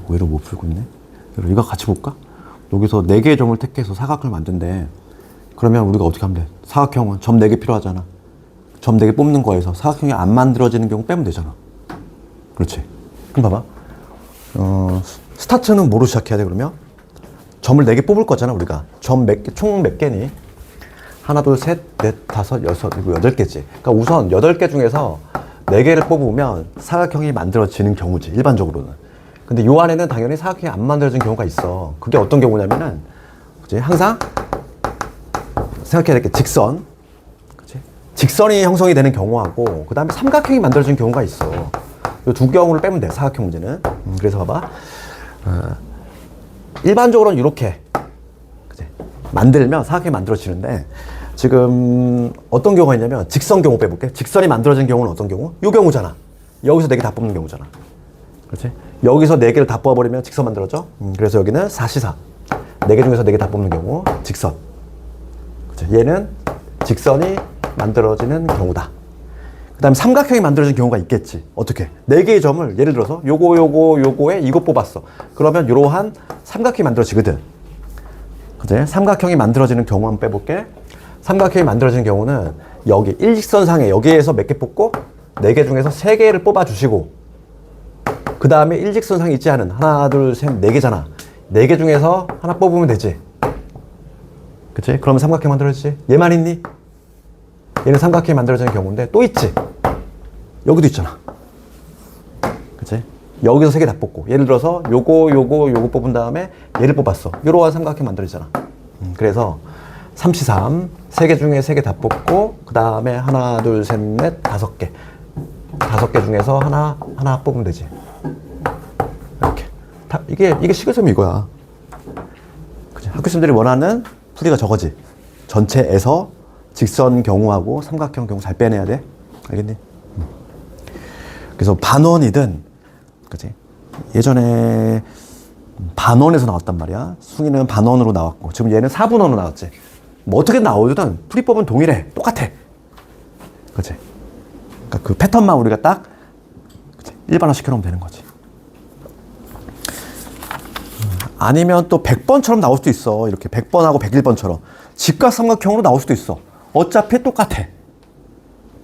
Speaker 1: 의외로 못 풀고 있네. 이거 같이 볼까? 여기서 4개의 점을 택해서 사각형을 만든대. 그러면 우리가 어떻게 하면 돼? 사각형은 점 4개 필요하잖아. 점 4개 뽑는 거에서 사각형이 안 만들어지는 경우 빼면 되잖아. 그렇지. 그럼 봐봐. 스타트는 뭐로 시작해야 돼, 그러면? 점을 4개 뽑을 거잖아, 우리가. 점 몇 개, 총 몇 개니? 하나, 둘, 셋, 넷, 다섯, 여섯, 일곱, 8개지. 그러니까 우선 8개 중에서 4개를 뽑으면 사각형이 만들어지는 경우지, 일반적으로는. 근데 요 안에는 당연히 사각형이 안 만들어진 경우가 있어. 그게 어떤 경우냐면은, 그치? 항상 생각해야 될 게 직선. 그치? 직선이 형성이 되는 경우하고, 그 다음에 삼각형이 만들어진 경우가 있어. 요 두 경우를 빼면 돼, 사각형 문제는. 그래서 봐봐. 일반적으로는 이렇게 그치? 만들면 사각형이 만들어지는데, 지금 어떤 경우가 있냐면 직선 경우 빼볼게. 직선이 만들어진 경우는 어떤 경우? 요 경우잖아. 여기서 4개 다 뽑는 경우잖아. 그렇지? 여기서 4개를 다 뽑아버리면 직선 만들어져. 그래서 여기는 4시4. 4개 중에서 4개 다 뽑는 경우 직선. 그렇지? 얘는 직선이 만들어지는 경우다. 그 다음에 삼각형이 만들어진 경우가 있겠지. 어떻게? 4개의 점을 예를 들어서 요거에 이거 뽑았어. 그러면 이러한 삼각형이 만들어지거든. 그치? 삼각형이 만들어지는 경우 한번 빼볼게. 삼각형이 만들어지는 경우는 여기 일직선상에 여기에서 몇 개 뽑고 4개 중에서 3개를 뽑아주시고, 그 다음에 일직선상에 있지 않은 하나, 둘, 셋, 4개잖아. 4개 중에서 하나 뽑으면 되지. 그치? 그러면 삼각형 만들어지지. 얘만 있니? 얘는 삼각형이 만들어지는 경우인데 또 있지. 여기도 있잖아. 그치? 여기서 3개 다 뽑고, 예를 들어서 요거 뽑은 다음에 얘를 뽑았어. 이러한 삼각형 만들어지잖아. 그래서 3C3 3개 중에 3개 다 뽑고, 그 다음에 하나, 둘, 셋, 넷, 5개. 5개 중에서 하나 뽑으면 되지. 이렇게. 이게 식을 이거야. 그치? 학교생들이 원하는 풀이가 저거지. 전체에서 직선 경우하고 삼각형 경우 잘 빼내야 돼. 알겠니? 그래서 반원이든, 그치? 예전에 반원에서 나왔단 말이야. 숭이는 반원으로 나왔고, 지금 얘는 4분원으로 나왔지. 뭐 어떻게 나오든 풀이법은 동일해. 똑같아. 그치? 그러니까 그 패턴만 우리가 딱 일반화 시켜놓으면 되는 거지. 아니면 또 100번처럼 나올 수도 있어. 이렇게 100번하고 101번처럼. 직각삼각형으로 나올 수도 있어. 어차피 똑같아.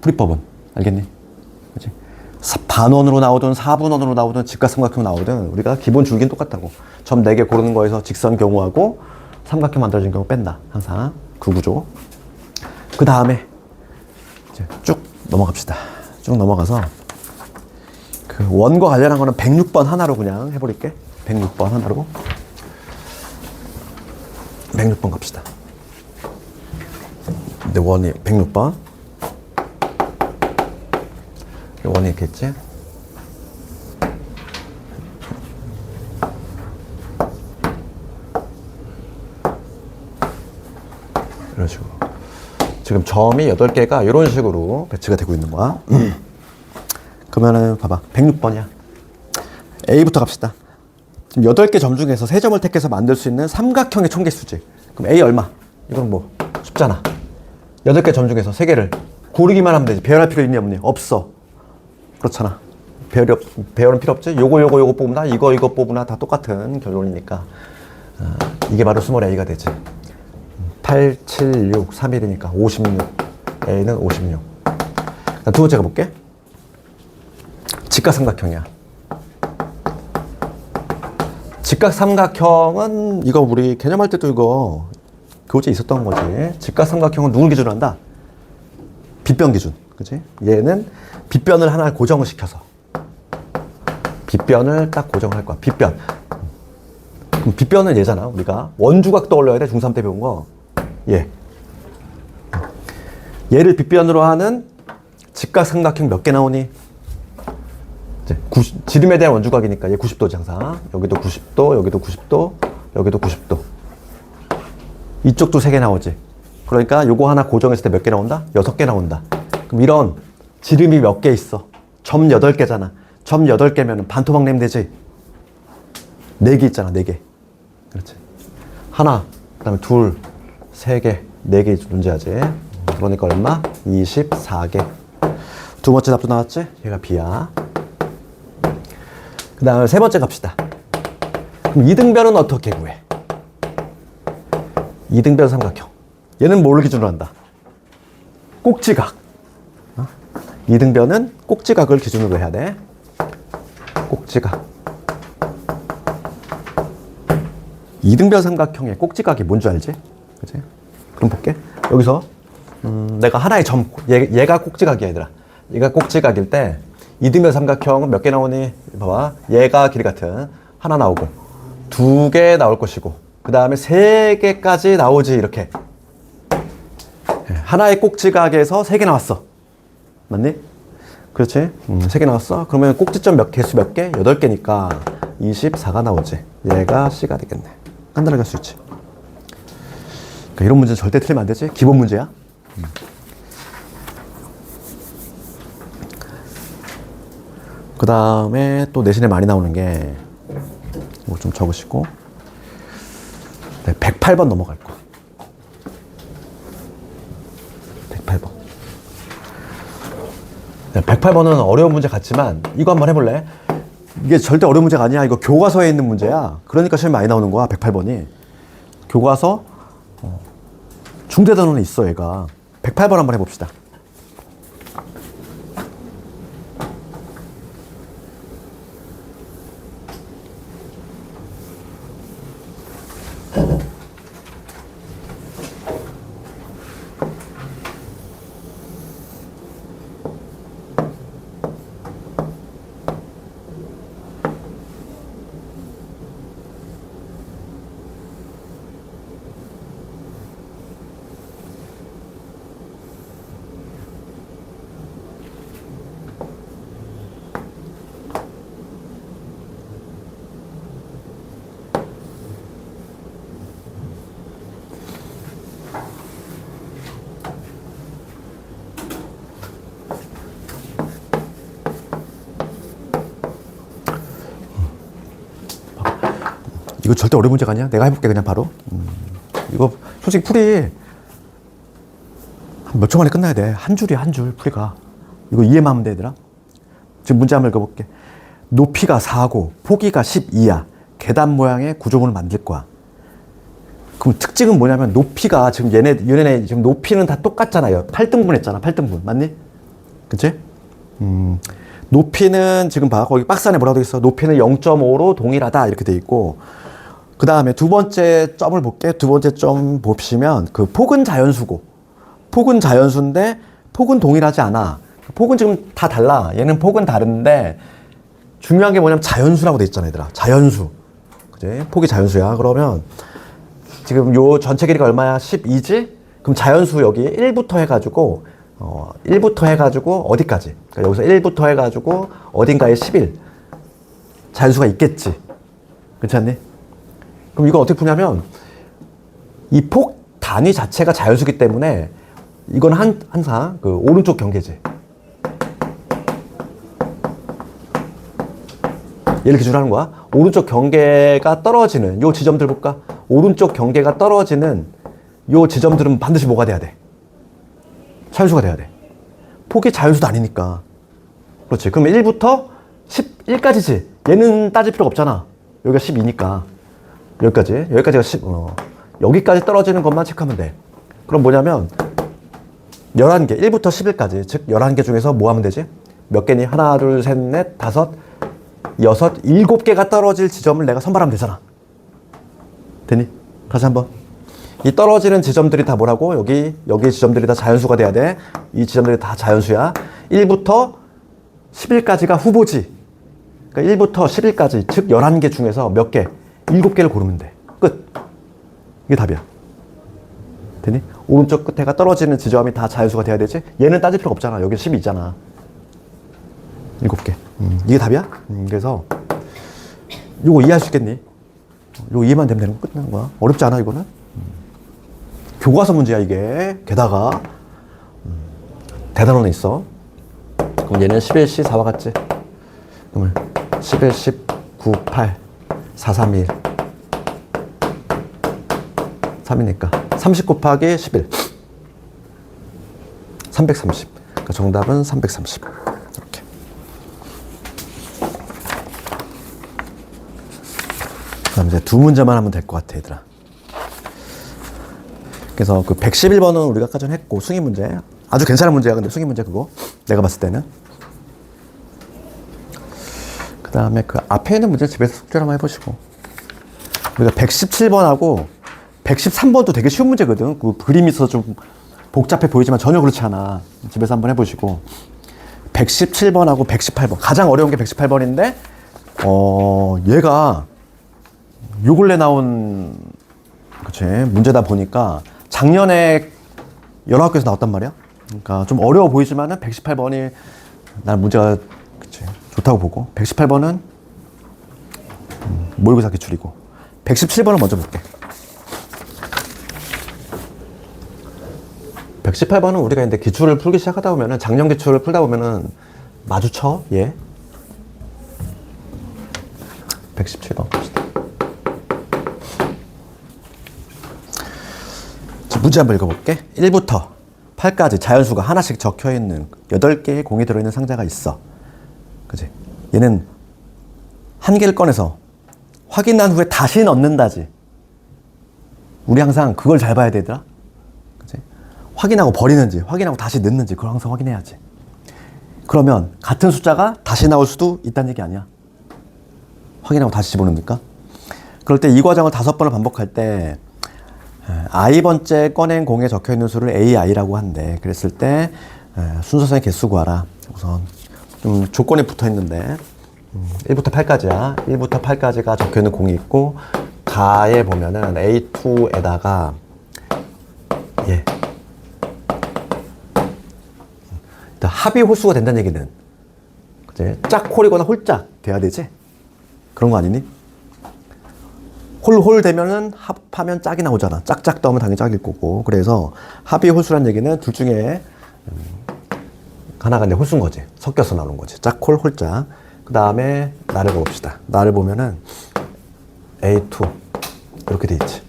Speaker 1: 풀이법은. 알겠니? 그치? 반원으로 나오든 4분원으로 나오든 직각삼각형 나오든 우리가 기본 줄기는 똑같다고. 점 4개 고르는 거에서 직선 경우하고 삼각형 만들어진 경우 뺀다. 항상. 그 구조. 그 다음에 쭉 넘어갑시다. 쭉 넘어가서 그 원과 관련한 거는 106번 하나로 그냥 해버릴게. 106번 하나로. 106번 갑시다. 근데 원이 106번. 원이 이렇게 있지? 이런 식으로. 지금 점이 8개가 이런 식으로 배치가 되고 있는 거야. 그러면은 봐봐. 106번이야. A부터 갑시다. 지금 8개 점 중에서 3점을 택해서 만들 수 있는 삼각형의 총개수지. 그럼 A 얼마? 이건 뭐 쉽잖아. 8개 점 중에서 3개를 고르기만 하면 되지. 배열할 필요 있니 없니? 없어. 그렇잖아. 배열은 필요 없지. 요거 뽑으나 이거 뽑으나 다 똑같은 결론이니까. 이게 바로 스몰 A가 되지. 8, 7, 6, 3일이니까 56. A는 56. 두 번째 가볼게. 직각삼각형이야. 직각삼각형은 이거 우리 개념할 때도 이거 교재 있었던 거지. 직각삼각형은 누굴 기준으로 한다? 빗변 기준. 그치? 얘는 빗변을 하나 고정을 시켜서. 빗변을 딱 고정할 거야. 빗변. 그럼 빗변은 얘잖아. 우리가 원주각 떠올려야 돼. 중3 때 배운 거. 얘. 얘를 빗변으로 하는 직각삼각형 몇 개 나오니? 지름에 대한 원주각이니까 얘 90도지 항상. 여기도 90도, 여기도 90도, 여기도 90도. 이쪽도 3개 나오지. 그러니까 요거 하나 고정했을 때 몇 개 나온다? 6개 나온다. 그럼 이런 지름이 몇 개 있어? 점 8개잖아. 점 8개면 반토막 내면 되지. 4개 있잖아. 4개. 그렇지. 하나, 그 다음에 둘, 3개, 4개 존재하지. 그러니까 얼마? 24개. 두 번째 답도 나왔지? 얘가 B야. 그 다음에 세 번째 갑시다. 그럼 이등변은 어떻게 구해? 이등변 삼각형. 얘는 뭘 기준으로 한다? 꼭지각. 이등변은 꼭지각을 기준으로 해야 돼. 꼭지각. 이등변 삼각형의 꼭지각이 뭔 줄 알지? 그치? 그럼 볼게. 여기서 내가 하나의 점, 얘가 꼭지각이야 얘들아. 얘가 꼭지각일 때 이등변 삼각형은 몇 개 나오니? 봐봐. 얘가 길이 같은 하나 나오고 2개 나올 것이고 그 다음에 3개까지 나오지 이렇게. 하나의 꼭지각에서 3개 나왔어. 맞니? 그렇지? 3개 나왔어. 그러면 꼭지점 개수 몇 개? 8개니까 24가 나오지. 얘가 C가 되겠네. 간단하게 할 수 있지. 그러니까 이런 문제는 절대 틀리면 안 되지. 기본 문제야. 그 다음에 또 내신에 많이 나오는 게 이거 좀 적으시고 108번 넘어갈 거. 108번. 108번은 어려운 문제 같지만 이거 한번 해볼래? 이게 절대 어려운 문제가 아니야. 이거 교과서에 있는 문제야. 그러니까 시험에 많이 나오는 거야. 108번이. 교과서 중대단원에 있어 얘가. 108번 한번 해봅시다. 이거 절대 어려운 문제가 아니야. 내가 해볼게 그냥 바로. 이거 솔직히 풀이 몇 초 만에 끝나야 돼. 한 줄이야 한 줄 풀이가. 이거 이해만 하면 돼 얘들아. 지금 문제 한번 읽어볼게. 높이가 4고 폭이가 12야. 계단 모양의 구조물을 만들 거야. 그럼 특징은 뭐냐면 높이가 지금 얘네 지금 높이는 다 똑같잖아요. 8등분 했잖아. 8등분 맞니? 그치? 높이는 지금 봐. 거기 박스 안에 뭐라고 돼 있어? 높이는 0.5로 동일하다 이렇게 돼 있고 그 다음에 두 번째 점을 볼게. 두 번째 점 보시면 그 폭은 자연수고 폭은 자연수인데 폭은 동일하지 않아. 폭은 지금 다 달라. 얘는 폭은 다른데 중요한 게 뭐냐면 자연수라고 돼 있잖아 얘들아. 자연수. 그치? 폭이 자연수야. 그러면 지금 요 전체 길이가 얼마야? 12지? 그럼 자연수 여기 1부터 해가지고 1부터 해가지고 어디까지? 그러니까 여기서 1부터 해가지고 어딘가에 11 자연수가 있겠지. 그렇지 않니? 그럼 이건 어떻게 푸냐면 이 폭 단위 자체가 자연수기 때문에 이건 항상 그 오른쪽 경계지. 얘를 기준으로 하는 거야. 오른쪽 경계가 떨어지는 요 지점들 볼까? 오른쪽 경계가 떨어지는 요 지점들은 반드시 뭐가 돼야 돼? 자연수가 돼야 돼. 폭이 자연수도 아니니까. 그렇지. 그럼 1부터 11까지지. 얘는 따질 필요가 없잖아. 여기가 12니까. 여기까지가 10, 여기까지 떨어지는 것만 체크하면 돼. 그럼 뭐냐면 11개, 1부터 11까지. 즉 11개 중에서 뭐 하면 되지? 몇 개니? 하나, 둘, 셋, 넷, 다섯, 여섯, 7개가 떨어질 지점을 내가 선발하면 되잖아. 되니? 다시 한번. 이 떨어지는 지점들이 다 뭐라고? 여기 지점들이 다 자연수가 돼야 돼. 이 지점들이 다 자연수야. 1부터 10일까지가 후보지. 그러니까 1부터 10일까지, 즉 11개 중에서 몇 개? 7개를 고르면 돼. 끝. 이게 답이야. 되니? 오른쪽 끝에가 떨어지는 지점이 다 자연수가 돼야 되지? 얘는 따질 필요가 없잖아. 여기 10이 있잖아. 7개. 이게 답이야? 그래서 요거 이해할 수 있겠니? 요거 이해만 되면 되는 거 끝나는 거야. 어렵지 않아 이거는? 교과서 문제야 이게. 게다가 대단원에 있어. 그럼 얘는 11, 14와 같지? 그러면 11, 10, 9, 8, 4, 3, 1 3이니까 30 곱하기 11 330. 그러니까 정답은 330. 이렇게. 그럼 이제 두 문제만 하면 될 것 같아 얘들아. 그래서 그 111번은 우리가 아까 전에 했고 승인 문제 아주 괜찮은 문제야. 근데 승인 문제 그거 내가 봤을 때는. 그 다음에 그 앞에 있는 문제 집에서 숙제를 한번 해보시고. 우리가 117번하고 113번도 되게 쉬운 문제거든. 그 그림이 있어서 좀 복잡해 보이지만 전혀 그렇지 않아. 집에서 한번 해보시고. 117번하고 118번. 가장 어려운 게 118번인데, 얘가 요 근래 나온, 그치, 문제다 보니까 작년에 여러 학교에서 나왔단 말이야. 그러니까 좀 어려워 보이지만은 118번이 난 문제가, 그치, 좋다고 보고. 118번은 모의고사 기출이고. 117번을 먼저 볼게. 118번은 우리가 이제 기출을 풀기 시작하다 보면은, 작년 기출을 풀다 보면은 마주쳐, 얘. 117번 봅시다. 자, 문제 한번 읽어볼게. 1부터 8까지 자연수가 하나씩 적혀있는 8개의 공이 들어있는 상자가 있어. 그치? 얘는 한 개를 꺼내서 확인한 후에 다시 넣는다지. 우리 항상 그걸 잘 봐야 되더라. 그치? 확인하고 버리는지, 확인하고 다시 넣는지, 그걸 항상 확인해야지. 그러면 같은 숫자가 다시 나올 수도 있다는 얘기 아니야. 확인하고 다시 집어넣으니까. 그럴 때 이 과정을 5번을 반복할 때 i번째 꺼낸 공에 적혀있는 수를 ai라고 한대. 그랬을 때 순서상의 개수 구하라. 우선 좀 조건이 붙어있는데 1부터 8까지야. 1부터 8까지가 적혀있는 공이 있고, 가에 보면은 A2에다가 예, 합이 홀수가 된다는 얘기는, 그치? 짝홀이거나 홀짝 돼야 되지? 그런 거 아니니? 홀 되면은 합하면 짝이 나오잖아. 짝짝 더하면 당연히 짝일 거고. 그래서 합이 홀수란 얘기는 둘 중에 하나가 이제 홀수인 거지. 섞여서 나오는 거지. 짝홀, 홀짝. 그 다음에 나를 봅시다. 나를 보면은 A2 이렇게 돼 있지.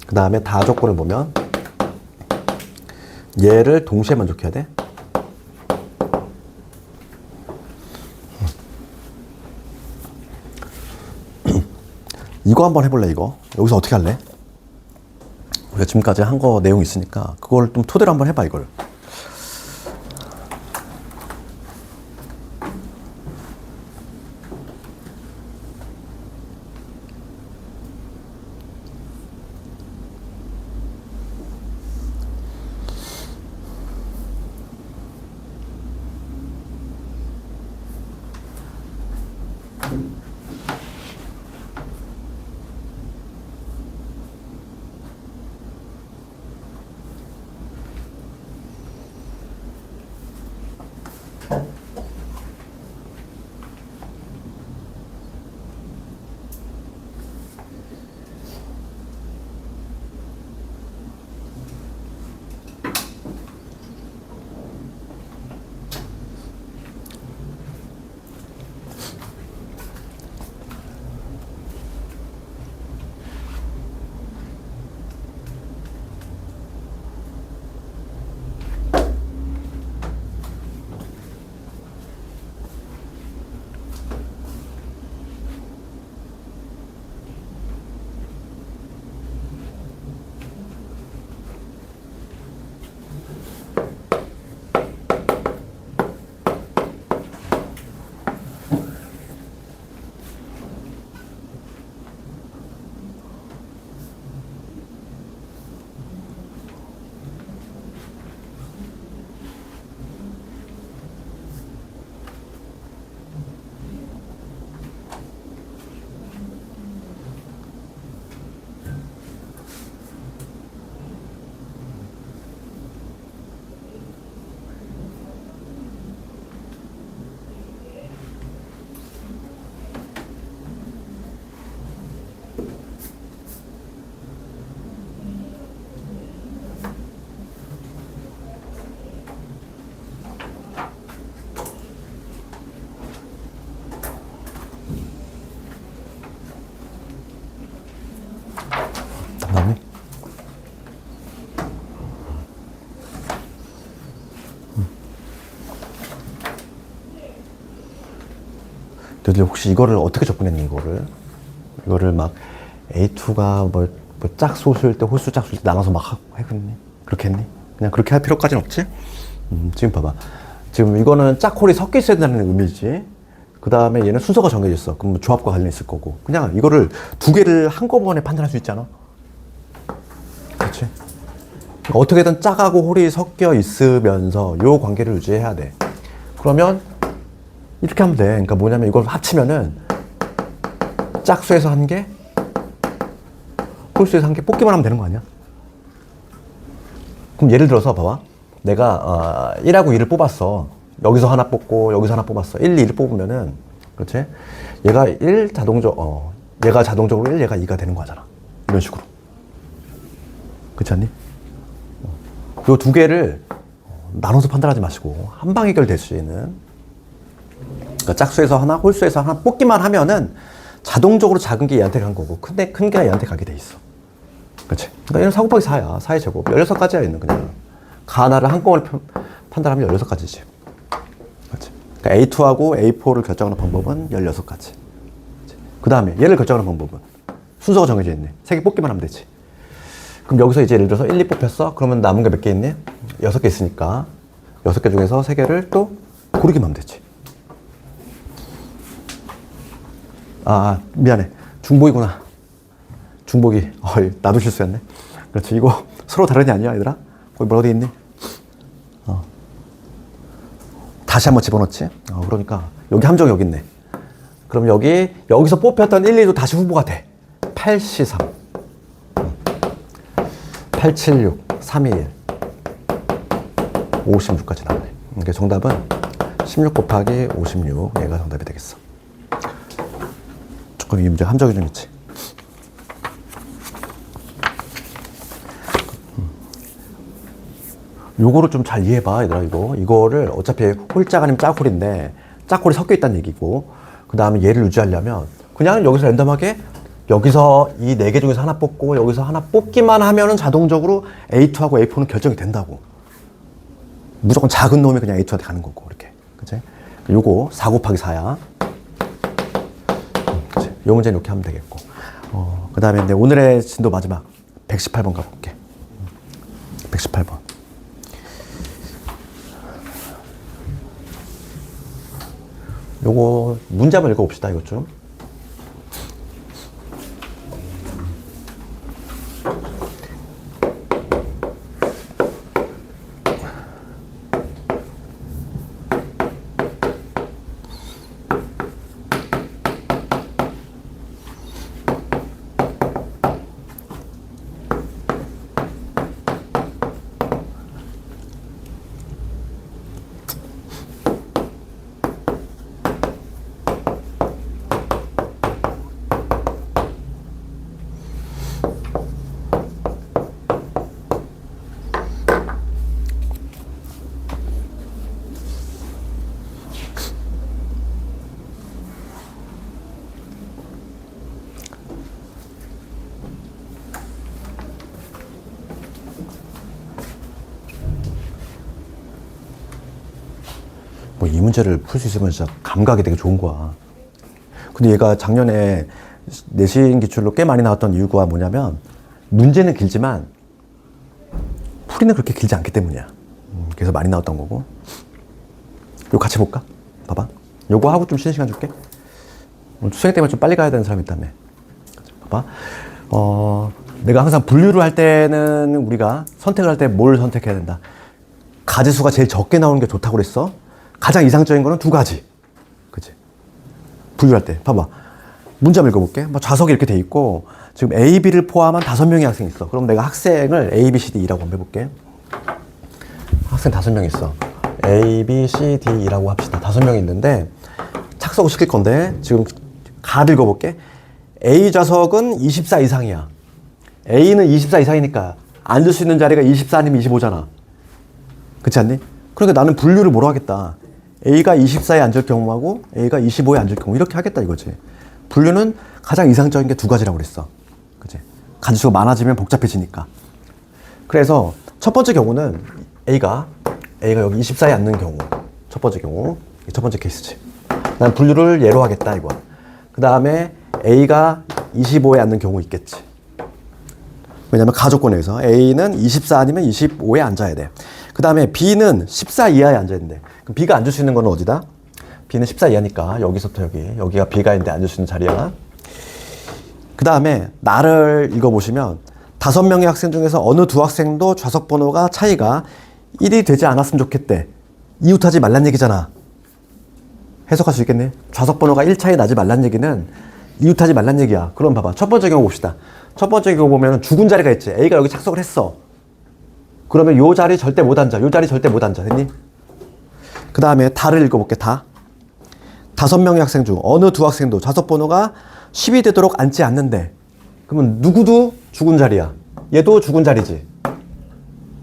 Speaker 1: 그 다음에 다 조건을 보면 얘를 동시에 만족해야 돼. 이거 한번 해볼래, 이거? 여기서 어떻게 할래? 우리가 지금까지 한 거 내용 있으니까 그걸 좀 토대로 한번 해봐, 이걸. 답답해? 너희들 혹시 이거를 어떻게 접근했니, 이거를 막 A2가 뭐 짝소수일 때 홀수 짝수일 때 나눠서 막 했니? 그렇게 했니? 그냥 그렇게 할 필요까지는 없지? 지금 봐봐. 지금 이거는 짝홀이 섞여 있어야 된다는 의미지. 그 다음에 얘는 순서가 정해져 있어. 그럼 조합과 관련이 있을 거고. 그냥 이거를 두 개를 한꺼번에 판단할 수 있잖아. 그렇지? 어떻게든 짝하고 홀이 섞여 있으면서 요 관계를 유지해야 돼. 그러면 이렇게 하면 돼. 그러니까 뭐냐면 이걸 합치면은 짝수에서 한 개, 홀수에서 한 개 뽑기만 하면 되는 거 아니야? 그럼 예를 들어서 봐봐. 내가 1하고 2를 뽑았어. 여기서 하나 뽑고 여기서 하나 뽑았어. 1, 2를 뽑으면은 그렇지? 얘가 1 얘가 자동적으로 1, 얘가 2가 되는 거잖아. 이런 식으로. 그렇지 않니? 요 두 개를 나눠서 판단하지 마시고 한 방에 해결될 수 있는, 그러니까 짝수에서 하나, 홀수에서 하나 뽑기만 하면은 자동적으로 작은 게 얘한테 간 거고 큰 게 얘한테 가게 돼 있어. 그렇지? 그러니까 얘는 4 곱하기 4야. 4의 제곱. 16가지야, 얘는 그냥. 하나를 한꺼번에 판단하면 16가지지. 그렇지? 그러니까 A2하고 A4를 결정하는 방법은 16가지. 그 다음에 얘를 결정하는 방법은 순서가 정해져 있네. 3개 뽑기만 하면 되지. 그럼 여기서 이제 예를 들어서 1, 2 뽑혔어? 그러면 남은 게 몇 개 있니? 6개 있으니까 6개 중에서 3개를 또 고르기만 하면 되지. 미안해. 중복이구나. 중복이. 나도 실수했네. 그렇지. 이거 서로 다른이 아니야, 얘들아? 거기 뭐라고 돼 있니? 다시 한번 집어넣지? 그러니까 여기 함정 여기 있네. 그럼 여기서 뽑혔던 1, 2도 다시 후보가 돼. 8, C, 3. 8, 7, 6, 3, 2, 1. 56까지 나오네. 그러니까 정답은 16 곱하기 56. 얘가 정답이 되겠어. 조금 이 문제 함정이 좀 있지. 요거를 좀 잘 이해해봐, 얘들아. 이거를 어차피 홀짝 아니면 짝홀인데 짝홀이 섞여 있다는 얘기고, 그 다음에 얘를 유지하려면 그냥 여기서 랜덤하게 여기서 이 4개 중에서 하나 뽑고 여기서 하나 뽑기만 하면은 자동적으로 A2하고 A4는 결정이 된다고. 무조건 작은 놈이 그냥 A2한테 가는 거고, 이렇게. 그치? 요거 4 곱하기 4야. 그치? 요 문제는 이렇게 하면 되겠고. 그 다음에 이제 오늘의 진도 마지막 118번 가볼게. 118번. 요거 문제 한번 읽어봅시다, 이것 좀. 뭐 이 문제를 풀 수 있으면 진짜 감각이 되게 좋은 거야. 근데 얘가 작년에 내신 기출로 꽤 많이 나왔던 이유가 뭐냐면 문제는 길지만 풀이는 그렇게 길지 않기 때문이야. 그래서 많이 나왔던 거고. 이거 같이 볼까? 봐봐. 요거 하고 좀 쉬는 시간 줄게. 수행 때문에 좀 빨리 가야 되는 사람이 있다며. 봐봐. 내가 항상 분류를 할 때는 우리가 선택을 할 때 뭘 선택해야 된다. 가지수가 제일 적게 나오는 게 좋다고 그랬어. 가장 이상적인 거는 2가지. 그치? 분류할 때. 봐봐. 문제 한번 읽어볼게. 좌석이 이렇게 돼 있고, 지금 A, B를 포함한 5명의 학생이 있어. 그럼 내가 학생을 A, B, C, D라고 한번 해볼게. 학생 5명 있어. A, B, C, D라고 합시다. 5명이 있는데, 착석을 시킬 건데, 지금 가드 읽어볼게. A 좌석은 24 이상이야. A는 24 이상이니까, 앉을 수 있는 자리가 24 아니면 25잖아. 그렇지 않니? 그러니까 나는 분류를 뭐로 하겠다. A가 24에 앉을 경우하고 A가 25에 앉을 경우 이렇게 하겠다 이거지. 분류는 가장 이상적인 게 2가지라고 그랬어. 그치? 가지수가 많아지면 복잡해지니까. 그래서 첫 번째 경우는 A가 여기 24에 앉는 경우. 첫 번째 경우. 첫 번째 케이스지. 난 분류를 예로 하겠다 이거. 그 다음에 A가 25에 앉는 경우 있겠지. 왜냐면 가족권에서 A는 24 아니면 25에 앉아야 돼. 그 다음에 B는 14 이하에 앉아야 된대. 그럼 B가 앉을 수 있는 건 어디다? B는 14 이하니까 여기서부터 여기가 B가 있는데 앉을 수 있는 자리야. 그 다음에 나를 읽어보시면 5명의 학생 중에서 어느 두 학생도 좌석 번호가 차이가 1이 되지 않았으면 좋겠대. 이웃하지 말란 얘기잖아. 해석할 수 있겠네. 좌석 번호가 1 차이 나지 말란 얘기는 이웃하지 말란 얘기야. 그럼 봐봐. 첫 번째 경우 봅시다. 첫 번째 경우 보면 죽은 자리가 있지. A가 여기 착석을 했어. 그러면 요 자리 절대 못 앉아. 요 자리 절대 못 앉아. 됐니? 그 다음에 다를 읽어볼게. 다. 5명의 학생 중 어느 두 학생도 좌석 번호가 10이 되도록 앉지 않는데, 그러면 누구도 죽은 자리야. 얘도 죽은 자리지.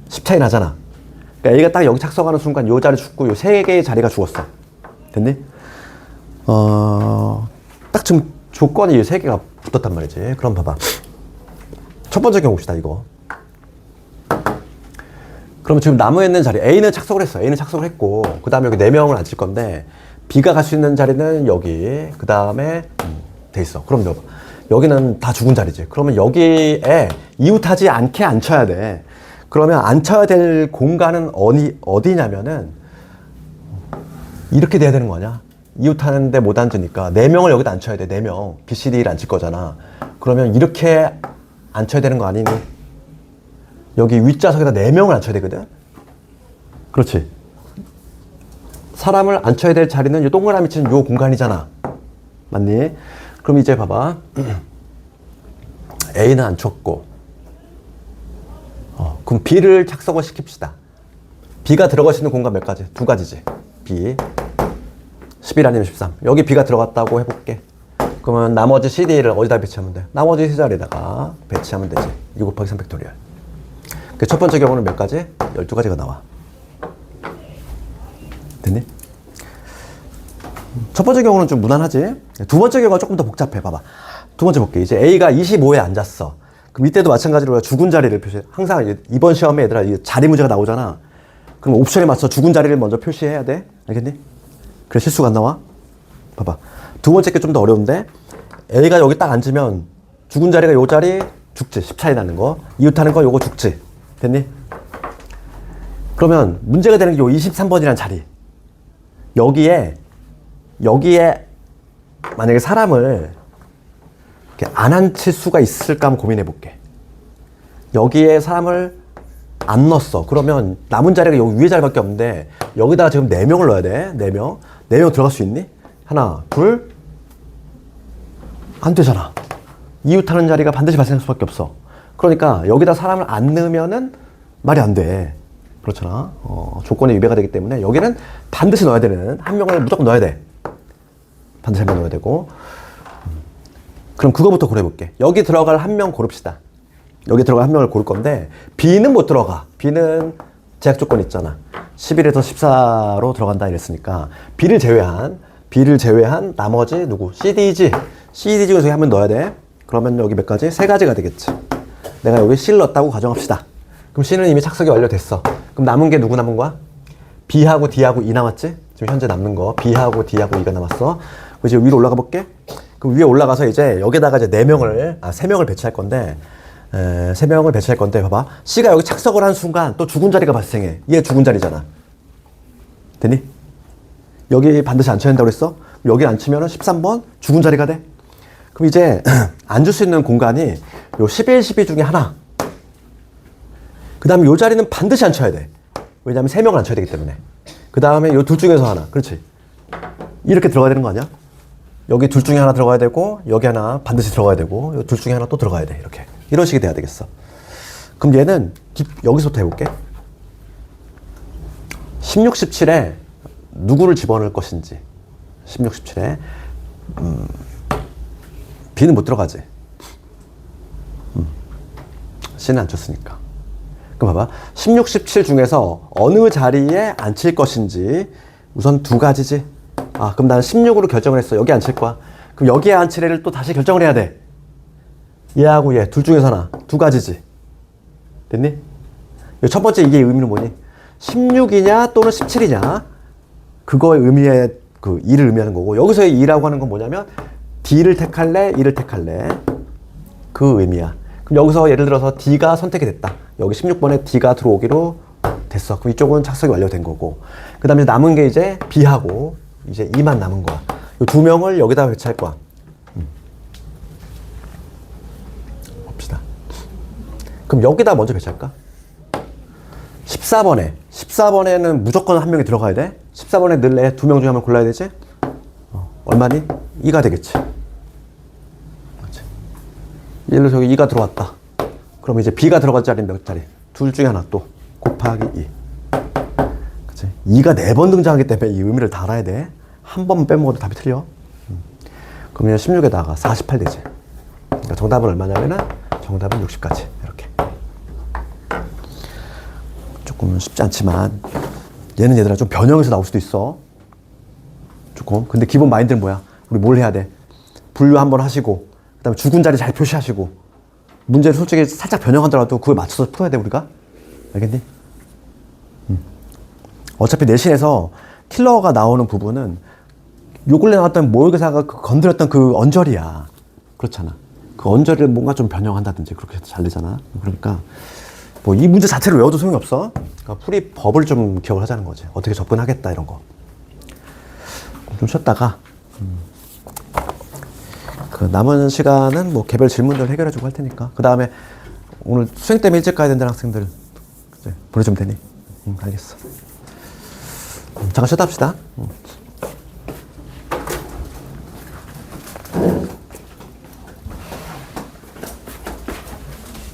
Speaker 1: 10 차이 나잖아. 그러니까 A가 딱 여기 착석하는 순간 요 자리 죽고 요 3개의 자리가 죽었어. 됐니? 딱 지금 조건이 3개가 붙었단 말이지. 그럼 봐봐. 첫 번째 경우 봅시다, 이거. 그럼 지금 남아있는 자리, A는 착석을 했어. A는 착석을 했고, 그 다음에 여기 4명을 앉힐 건데, B가 갈 수 있는 자리는 여기, 그 다음에 돼 있어. 그럼 여기는 다 죽은 자리지. 그러면 여기에 이웃하지 않게 앉혀야 돼. 그러면 앉혀야 될 공간은 어디냐면은 이렇게 돼야 되는 거 아니야? 이웃하는데 못 앉으니까 4명을 여기다 앉혀야 돼. 4명. B, C, D를 앉힐 거잖아. 그러면 이렇게 앉혀야 되는 거 아니니? 여기 윗좌석에다 4명을 앉혀야 되거든? 그렇지. 사람을 앉혀야 될 자리는 이 동그라미 치는 요 공간이잖아. 맞니? 그럼 이제 봐봐. A는 앉혔고, 그럼 B를 착석을 시킵시다. B가 들어갈 수 있는 공간 몇 가지? 2가지지. B. 11 아니면 13. 여기 B가 들어갔다고 해볼게. 그러면 나머지 CD를 어디다 배치하면 돼? 나머지 세 자리에다가 배치하면 되지. 2 곱하기 3 팩토리얼. 그 첫 번째 경우는 몇 가지? 12가지가 나와. 됐니? 첫 번째 경우는 좀 무난하지? 두 번째 경우가 조금 더 복잡해. 봐봐. 두 번째 볼게. 이제 A가 25에 앉았어. 그럼 이때도 마찬가지로 죽은 자리를 표시해. 항상 이번 시험에 얘들아 자리 문제가 나오잖아. 그럼 옵션에 맞춰 죽은 자리를 먼저 표시해야 돼. 알겠니? 그래 실수가 안 나와. 봐봐. 두 번째 게 좀 더 어려운데, A가 여기 딱 앉으면 죽은 자리가 요 자리 죽지. 10 차이 나는 거. 이웃하는 거 요거 죽지. 됐니? 그러면 문제가 되는 게 요 23번이라는 자리. 여기에 만약에 사람을 이렇게 안 앉힐 수가 있을까 한번 고민해 볼게. 여기에 사람을 안 넣었어. 그러면 남은 자리가 여기 위에 자리밖에 없는데 여기다가 지금 4명을 넣어야 돼. 4명. 4명 들어갈 수 있니? 하나, 둘. 안 되잖아. 이웃하는 자리가 반드시 발생할 수밖에 없어. 그러니까 여기다 사람을 안 넣으면은 말이 안 돼. 그렇잖아. 조건에 위배가 되기 때문에 여기는 반드시 넣어야 되는, 한 명을 무조건 넣어야 돼. 반드시 한 명 넣어야 되고. 그럼 그거부터 고려해볼게. 여기 들어갈 한 명 고릅시다. 여기 들어갈 한 명을 고를 건데 B는 못 들어가. B는 제약 조건 있잖아. 11에서 14로 들어간다 이랬으니까 B를 제외한 나머지 누구? CD지. CD 중에서 한 명 넣어야 돼. 그러면 여기 몇 가지? 3가지가 되겠지. 내가 여기 C를 넣었다고 가정합시다. 그럼 C는 이미 착석이 완료됐어. 그럼 남은 게 누구 남은 거야? B하고 D하고 E 남았지? 지금 현재 남는 거 B하고 D하고 E가 남았어. 이제 위로 올라가 볼게. 그럼 위에 올라가서 이제 여기다가 이제 3명을 배치할 건데, 3명을 배치할 건데, 봐봐. C가 여기 착석을 한 순간 또 죽은 자리가 발생해. 얘 죽은 자리잖아. 됐니? 여기 반드시 앉혀야 된다고 그랬어? 여기 앉히면 13번 죽은 자리가 돼. 그럼 이제 앉을 수 있는 공간이 요 11, 12 중에 하나. 그 다음에 요 자리는 반드시 앉혀야 돼. 왜냐면 3명을 앉혀야 되기 때문에. 그 다음에 요 둘 중에서 하나. 그렇지. 이렇게 들어가야 되는 거 아니야? 여기 둘 중에 하나 들어가야 되고, 여기 하나 반드시 들어가야 되고, 요 둘 중에 하나 또 들어가야 돼. 이렇게. 이런 식이 돼야 되겠어. 그럼 얘는 여기서부터 해볼게. 16, 17에 누구를 집어넣을 것인지. 16, 17에 B는 못 들어가지. C는 안 쳤으니까. 그럼 봐봐. 16, 17 중에서 어느 자리에 앉힐 것인지 우선 2가지지. 그럼 나는 16으로 결정을 했어. 여기 앉힐 거야. 그럼 여기에 앉힐 애를 또 다시 결정을 해야 돼. 얘하고 얘 둘 중에서 하나. 2가지지. 됐니? 첫 번째 이게 의미는 뭐니? 16이냐 또는 17이냐. 그거의 의미의 그 2를 의미하는 거고, 여기서의 2라고 하는 건 뭐냐면 D를 택할래? E를 택할래? 그 의미야. 그럼 여기서 예를 들어서 D가 선택이 됐다. 여기 16번에 D가 들어오기로 됐어. 그럼 이쪽은 착석이 완료된 거고, 그 다음에 남은 게 이제 B하고 이제 2만 남은 거야. 이 두 명을 여기다 배치할 거야. 봅시다. 그럼 여기다 먼저 배치할까? 14번에는 무조건 한 명이 들어가야 돼. 14번에 넣을래? 두 명 중에 한 명 골라야 되지? 얼마니? 2가 되겠지. 맞지? 예를 들어서 여기 2가 들어왔다. 그럼 이제 B가 들어갈 자리는 몇 자리? 둘 중에 하나 또 곱하기 2. 그치? 2가 4번 등장하기 때문에 이 의미를 다 알아야 돼. 한 번만 빼먹어도 답이 틀려. 그러면 16에다가 48 되지. 그러니까 정답은 얼마냐면은 정답은 60까지. 이렇게. 조금 쉽지 않지만 얘는 얘들아 좀 변형해서 나올 수도 있어. 조금. 근데 기본 마인드는 뭐야? 우리 뭘 해야 돼? 분류 한번 하시고 그 다음에 죽은 자리 잘 표시하시고 문제를 솔직히 살짝 변형하더라도 그걸 맞춰서 풀어야 돼 우리가. 알겠니? 어차피 내신에서 킬러가 나오는 부분은 요 근래 나왔던 모의고사가 건드렸던 그 언저리야. 그렇잖아. 그 언저리를 뭔가 좀 변형한다든지 그렇게 해서 잘 되잖아. 그러니까 뭐 이 문제 자체를 외워도 소용이 없어. 그러니까 풀이 법을 좀 기억을 하자는 거지. 어떻게 접근하겠다 이런 거. 좀 쉬었다가 그 남은 시간은 뭐 개별 질문들 해결해주고 할 테니까. 그 다음에 오늘 수행 때문에 일찍 가야 된다는 학생들 이제 보내주면 되니? 알겠어. 잠깐 쉬었다 합시다.